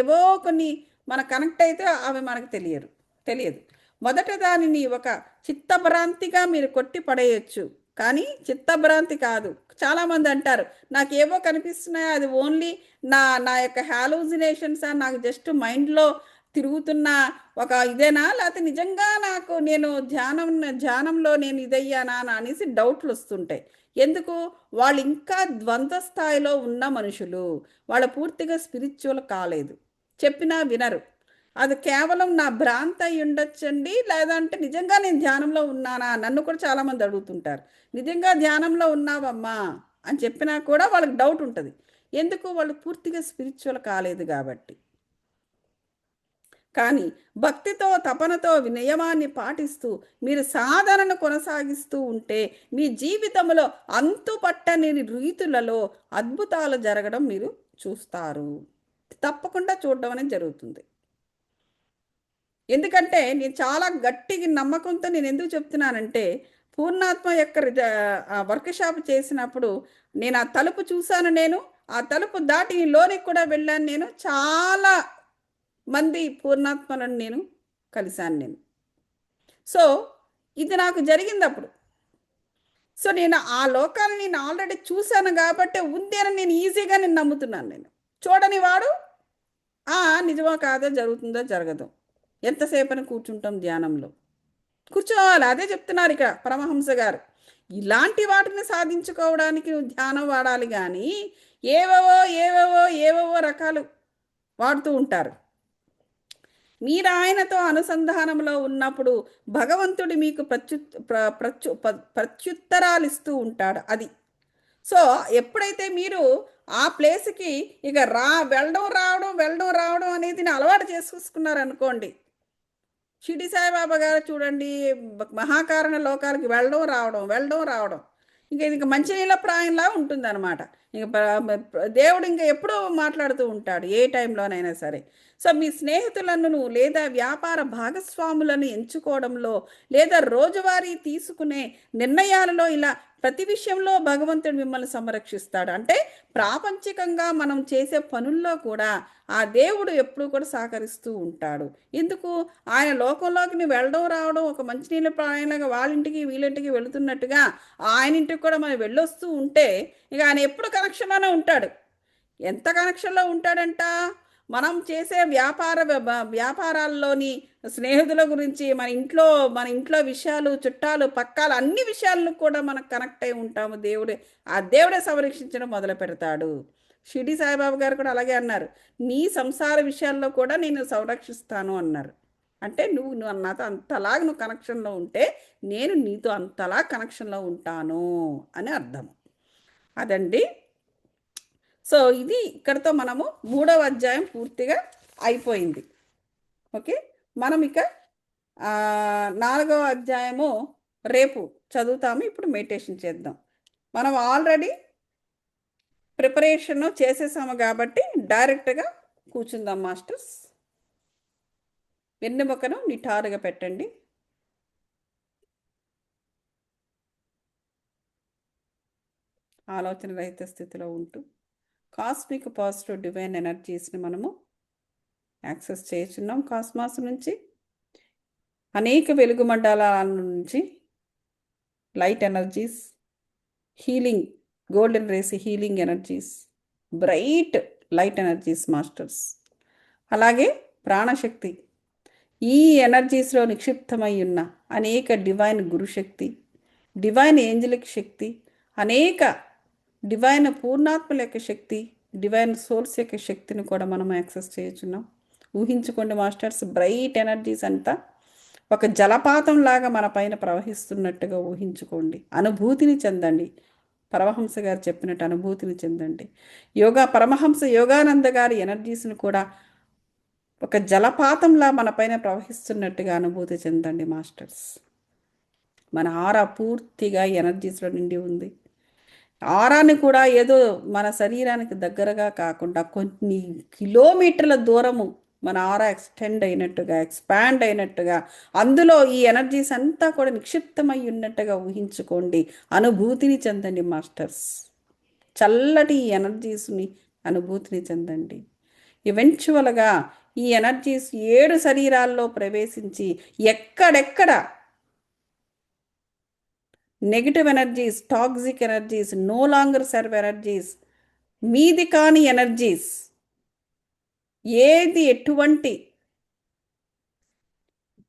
ఏవో కొన్ని మన కనెక్ట్ అయితే అవి మనకు తెలియదు. మొదట దానిని ఒక చిత్తభ్రాంతిగా మీరు కొట్టి పడేయచ్చు, కానీ చిత్తభ్రాంతి కాదు. చాలామంది అంటారు, నాకేవో కనిపిస్తున్నాయి, అది ఓన్లీ నా నా యొక్క హాలూజినేషన్స్, నాకు జస్ట్ మైండ్లో తిరుగుతున్న ఒక ఇదేనా, లేకపోతే నిజంగా నాకు నేను ధ్యానంలో నేను ఇదయ్యానా అనేసి డౌట్లు వస్తుంటాయి. ఎందుకు? వాళ్ళు ఇంకా ద్వంద్వ స్థాయిలో ఉన్న మనుషులు, వాళ్ళు పూర్తిగా స్పిరిచువల్ కాలేదు, చెప్పినా వినరు. అది కేవలం నా భ్రాంతి అయి ఉండొచ్చండి, లేదంటే నిజంగా నేను ధ్యానంలో ఉన్నానా. నన్ను కూడా చాలామంది అడుగుతుంటారు, నిజంగా ధ్యానంలో ఉన్నావమ్మా అని చెప్పినా కూడా వాళ్ళకి డౌట్ ఉంటుంది. ఎందుకు? వాళ్ళు పూర్తిగా స్పిరిచువల్ కాలేదు కాబట్టి. కానీ భక్తితో తపనతో నియమాన్ని పాటిస్తూ మీరు సాధనను కొనసాగిస్తూ ఉంటే మీ జీవితంలో అంతుపట్టని రీతులలో అద్భుతాలు జరగడం మీరు చూస్తారు. తప్పకుండా చూడడం అనేది జరుగుతుంది. ఎందుకంటే నేను చాలా గట్టిగా నమ్మకంతో నేను ఎందుకు చెప్తున్నానంటే, పూర్ణాత్మ యొక్క వర్క్షాప్ చేసినప్పుడు నేను ఆ తలుపు చూశాను. నేను ఆ తలుపు దాటి లోనికి కూడా వెళ్ళాను. నేను చాలా మంది పూర్ణాత్మలను నేను కలిశాను నేను. సో ఇది నాకు జరిగింది అప్పుడు. సో నేను ఆ లోకాన్ని నేను ఆల్రెడీ చూశాను కాబట్టి ఉంది అని నేను ఈజీగా నేను నమ్ముతున్నాను. నేను చూడని వాడు నిజమో కాదో, జరుగుతుందో జరగదో, ఎంతసేపని కూర్చుంటాం ధ్యానంలో? కూర్చోవాలి. అదే చెప్తున్నారు ఇక పరమహంస గారు. ఇలాంటి వాటిని సాధించుకోవడానికి నువ్వు ధ్యానం వాడాలి, కానీ ఏవేవో ఏవేవో ఏవేవో రకాలు వాడుతూ ఉంటారు. మీరు ఆయనతో అనుసంధానంలో ఉన్నప్పుడు భగవంతుడు మీకు ప్రత్యుత్తరాలు ఇస్తూ ఉంటాడు. అది సో ఎప్పుడైతే మీరు ఆ ప్లేస్కి ఇక వెళ్ళడం రావడం అనేది అలవాటు చేసుకున్నారనుకోండి. షిరిడి సాయిబాబా గారు చూడండి, మహాకారణ లోకాలకి వెళ్ళడం రావడం ఇంకా ఇది మంచినీళ్ళ ప్రాయంలా ఉంటుందన్నమాట. ఇంక దేవుడు ఇంకా ఎప్పుడూ మాట్లాడుతూ ఉంటాడు ఏ టైంలోనైనా సరే. సో మీ స్నేహితులను లేదా వ్యాపార భాగస్వాములను ఎంచుకోవడంలో లేదా రోజువారీ తీసుకునే నిర్ణయాలలో ఇలా ప్రతి విషయంలో భగవంతుడు మిమ్మల్ని సంరక్షిస్తాడు. అంటే ప్రాపంచికంగా మనం చేసే పనుల్లో కూడా ఆ దేవుడు ఎప్పుడూ కూడా సహకరిస్తూ ఉంటాడు. ఎందుకు? ఆయన లోకంలోకి నువ్వు వెళ్ళడం రావడం ఒక మంచినీళ్ళ ప్రాయంలాగా వాళ్ళింటికి వీళ్ళింటికి వెళుతున్నట్టుగా ఆయన ఇంటికి కూడా మనం వెళ్ళొస్తూ ఉంటే ఇక ఆయన ఎప్పుడు కనెక్షన్లోనే ఉంటాడు. ఎంత కనెక్షన్లో ఉంటాడంట? మనం చేసే వ్యాపారాల్లోని స్నేహితుల గురించి, మన ఇంట్లో విషయాలు, చుట్టాలు, పక్కాలు, అన్ని విషయాలను కూడా మనకు కనెక్ట్ అయి ఉంటాము. దేవుడే సంరక్షించడం మొదలు పెడతాడు. షిరిడి సాయిబాబా గారు కూడా అలాగే అన్నారు, నీ సంసార విషయాల్లో కూడా నేను సంరక్షిస్తాను అన్నారు. అంటే నువ్వు నాతో అంతలాగా నువ్వు కనెక్షన్లో ఉంటే నేను నీతో అంతలా కనెక్షన్లో ఉంటాను అని అర్థం. అదండి. సో ఇది ఇక్కడతో మనము 3వ అధ్యాయం పూర్తిగా అయిపోయింది. ఓకే, మనం ఇక 4వ అధ్యాయము రేపు చదువుతాము. ఇప్పుడు మెడిటేషన్ చేద్దాం. మనం ఆల్రెడీ ప్రిపరేషన్ చేసేసాము కాబట్టి డైరెక్ట్గా కూర్చుందాం. మాస్టర్స్, వెన్నెముకను నిటారుగా పెట్టండి. ఆలోచన రహిత స్థితిలో ఉంటూ కాస్మిక్ పాజిటివ్ డివైన్ ఎనర్జీస్ని మనము యాక్సెస్ చేస్తున్నాం. కాస్మాస్ నుంచి, అనేక వెలుగు మండలాల నుంచి light energies, healing, golden rays healing energies, bright light energies masters, అలాగే ప్రాణశక్తి, ఈ ఎనర్జీస్లో నిక్షిప్తమై ఉన్న అనేక డివైన్ గురుశక్తి, డివైన్ ఏంజలిక్ శక్తి, అనేక డివైన్ పూర్ణాత్మల యొక్క శక్తి, డివైన్ సోర్స్ యొక్క శక్తిని కూడా మనం యాక్సెస్ చేస్తున్నాం. ఊహించుకోండి మాస్టర్స్, బ్రైట్ ఎనర్జీస్ అంతా ఒక జలపాతం లాగా మన పైన ప్రవహిస్తున్నట్టుగా ఊహించుకోండి. అనుభూతిని చెందండి. పరమహంస గారు చెప్పినట్టు అనుభూతిని చెందండి. పరమహంస యోగానంద గారి ఎనర్జీస్ని కూడా ఒక జలపాతంలా మన పైన ప్రవహిస్తున్నట్టుగా అనుభూతి చెందండి మాస్టర్స్. మన ఆరా పూర్తిగా ఎనర్జీస్లో నిండి ఉంది. ఆరాన్ని కూడా ఏదో మన శరీరానికి దగ్గరగా కాకుండా కొన్ని కిలోమీటర్ల దూరము మన ఆరా ఎక్స్పాండ్ అయినట్టుగా అందులో ఈ ఎనర్జీస్ అంతా కూడా నిక్షిప్తమై ఉన్నట్టుగా ఊహించుకోండి. అనుభూతిని చెందండి మాస్టర్స్. చల్లటి ఈ ఎనర్జీస్ని అనుభూతిని చెందండి. ఈవెంచువల్గా ఈ ఎనర్జీస్ 7 శరీరాల్లో ప్రవేశించి ఎక్కడెక్కడ negative energies, toxic energies, no longer serve energies, మీది కాని ఎనర్జీస్, ఏది ఎటువంటి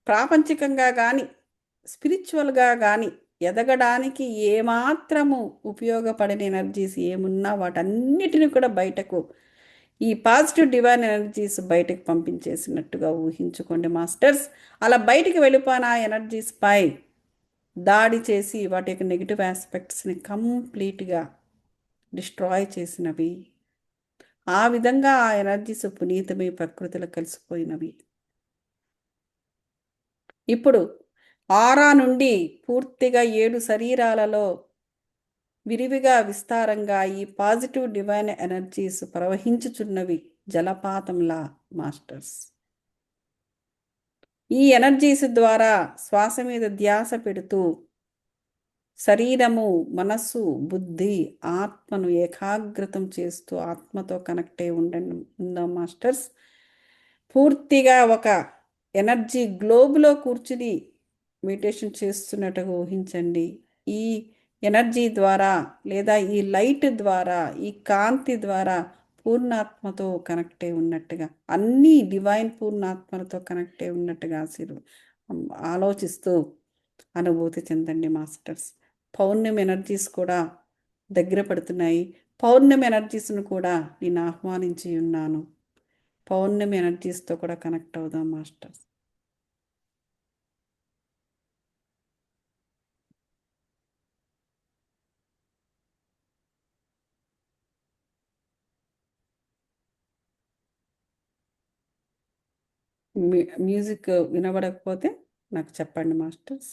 ప్రాపంచికంగా కానీ స్పిరిచువల్గా కానీ ఎదగడానికి ఏమాత్రము ఉపయోగపడిన ఎనర్జీస్ ఏమున్నా వాటన్నిటిని కూడా బయటకు, ఈ పాజిటివ్ డివైన్ ఎనర్జీస్ బయటకు పంపించేసినట్టుగా ఊహించుకోండి మాస్టర్స్. అలా బయటికి వెళ్ళిపోయిన ఎనర్జీస్ పై దాడి చేసి వాటి యొక్క నెగిటివ్ ఆస్పెక్ట్స్ని కంప్లీట్గా డిస్ట్రాయ్ చేసినవి. ఆ విధంగా ఆ ఎనర్జీస్ పునీతమై ప్రకృతిలో కలిసిపోయినవి. ఇప్పుడు ఆరా నుండి పూర్తిగా 7 శరీరాలలో విరివిగా విస్తారంగా ఈ పాజిటివ్ డివైన్ ఎనర్జీస్ ప్రవహించుచున్నవి జలపాతంలా మాస్టర్స్. ఈ ఎనర్జీస్ ద్వారా శ్వాస మీద ధ్యాస పెడుతూ శరీరము, మనస్సు, బుద్ధి, ఆత్మను ఏకాగ్రతం చేస్తూ ఆత్మతో కనెక్ట్ అయి ఉందాం మాస్టర్స్. పూర్తిగా ఒక ఎనర్జీ గ్లోబ్లో కూర్చుని మెడిటేషన్ చేస్తున్నట్టుగా ఊహించండి. ఈ ఎనర్జీ ద్వారా లేదా ఈ లైట్ ద్వారా, ఈ కాంతి ద్వారా పూర్ణాత్మతో కనెక్ట్ అయి ఉన్నట్టుగా, అన్నీ డివైన్ పూర్ణాత్మలతో కనెక్ట్ అయి ఉన్నట్టుగా ఆలోచిస్తూ అనుభూతి చెందండి మాస్టర్స్. పౌర్ణమి ఎనర్జీస్ కూడా దగ్గర పడుతున్నాయి. పౌర్ణమి ఎనర్జీస్ను కూడా నేను ఆహ్వానించి ఉన్నాను. పౌర్ణమి ఎనర్జీస్తో కూడా కనెక్ట్ అవుదాం మాస్టర్స్. మ్యూజిక్ వినబడకపోతే నాకు చెప్పండి masters.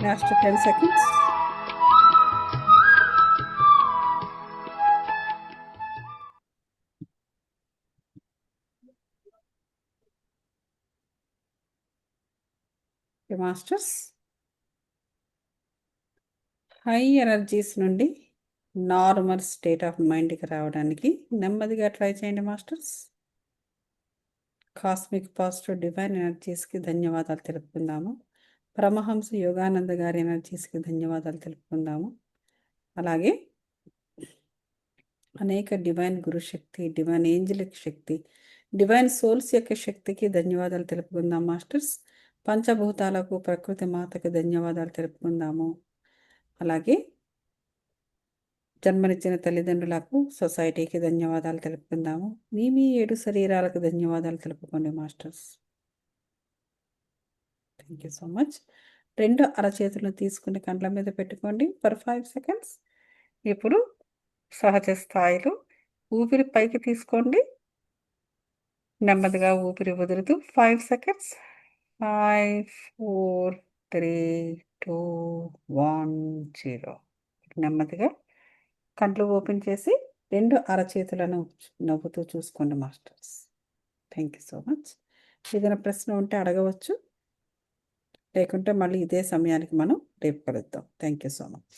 Last 10 seconds. Masters, high energies నుండి నార్మల్ స్టేట్ ఆఫ్ మైండ్కి రావడానికి నెమ్మదిగా ట్రై చేయండి మాస్టర్స్. కాస్మిక్ పాజిటివ్ డివైన్ ఎనర్జీస్కి ధన్యవాదాలు తెలుపుకుందాము. పరమహంస యోగానంద గారి ఎనర్జీస్కి ధన్యవాదాలు తెలుపుకుందాము. అలాగే అనేక డివైన్ గురుశక్తి, డివైన్ ఏంజలిక్ శక్తి, డివైన్ సోల్స్ యొక్క శక్తికి ధన్యవాదాలు తెలుపుకుందాం మాస్టర్స్. పంచభూతాలకు, ప్రకృతి మాతకి ధన్యవాదాలు తెలుపుకుందాము. అలాగే జన్మనిచ్చిన తల్లిదండ్రులకు, సొసైటీకి ధన్యవాదాలు తెలుపుకుందాము. మీ 7 శరీరాలకు ధన్యవాదాలు తెలుపుకోండి masters. Thank you so much. 2 అరచేతులను తీసుకుని కండ్ల మీద పెట్టుకోండి ఫర్ 5 సెకండ్స్. ఇప్పుడు సహజ స్థాయిలో ఊపిరి పైకి తీసుకోండి. నెమ్మదిగా ఊపిరి వదులుతూ 5 సెకండ్స్. 5, 4, 3, 2, 1, 0. నెమ్మదిగా కంట్లు ఓపెన్ చేసి 2 అరచేతులను నవ్వుతూ చూసుకోండి masters. Thank you so much. ఏదైనా ప్రశ్న ఉంటే అడగవచ్చు, లేకుంటే మళ్ళీ ఇదే సమయానికి మనం రేపు కలుద్దాం. Thank you so much.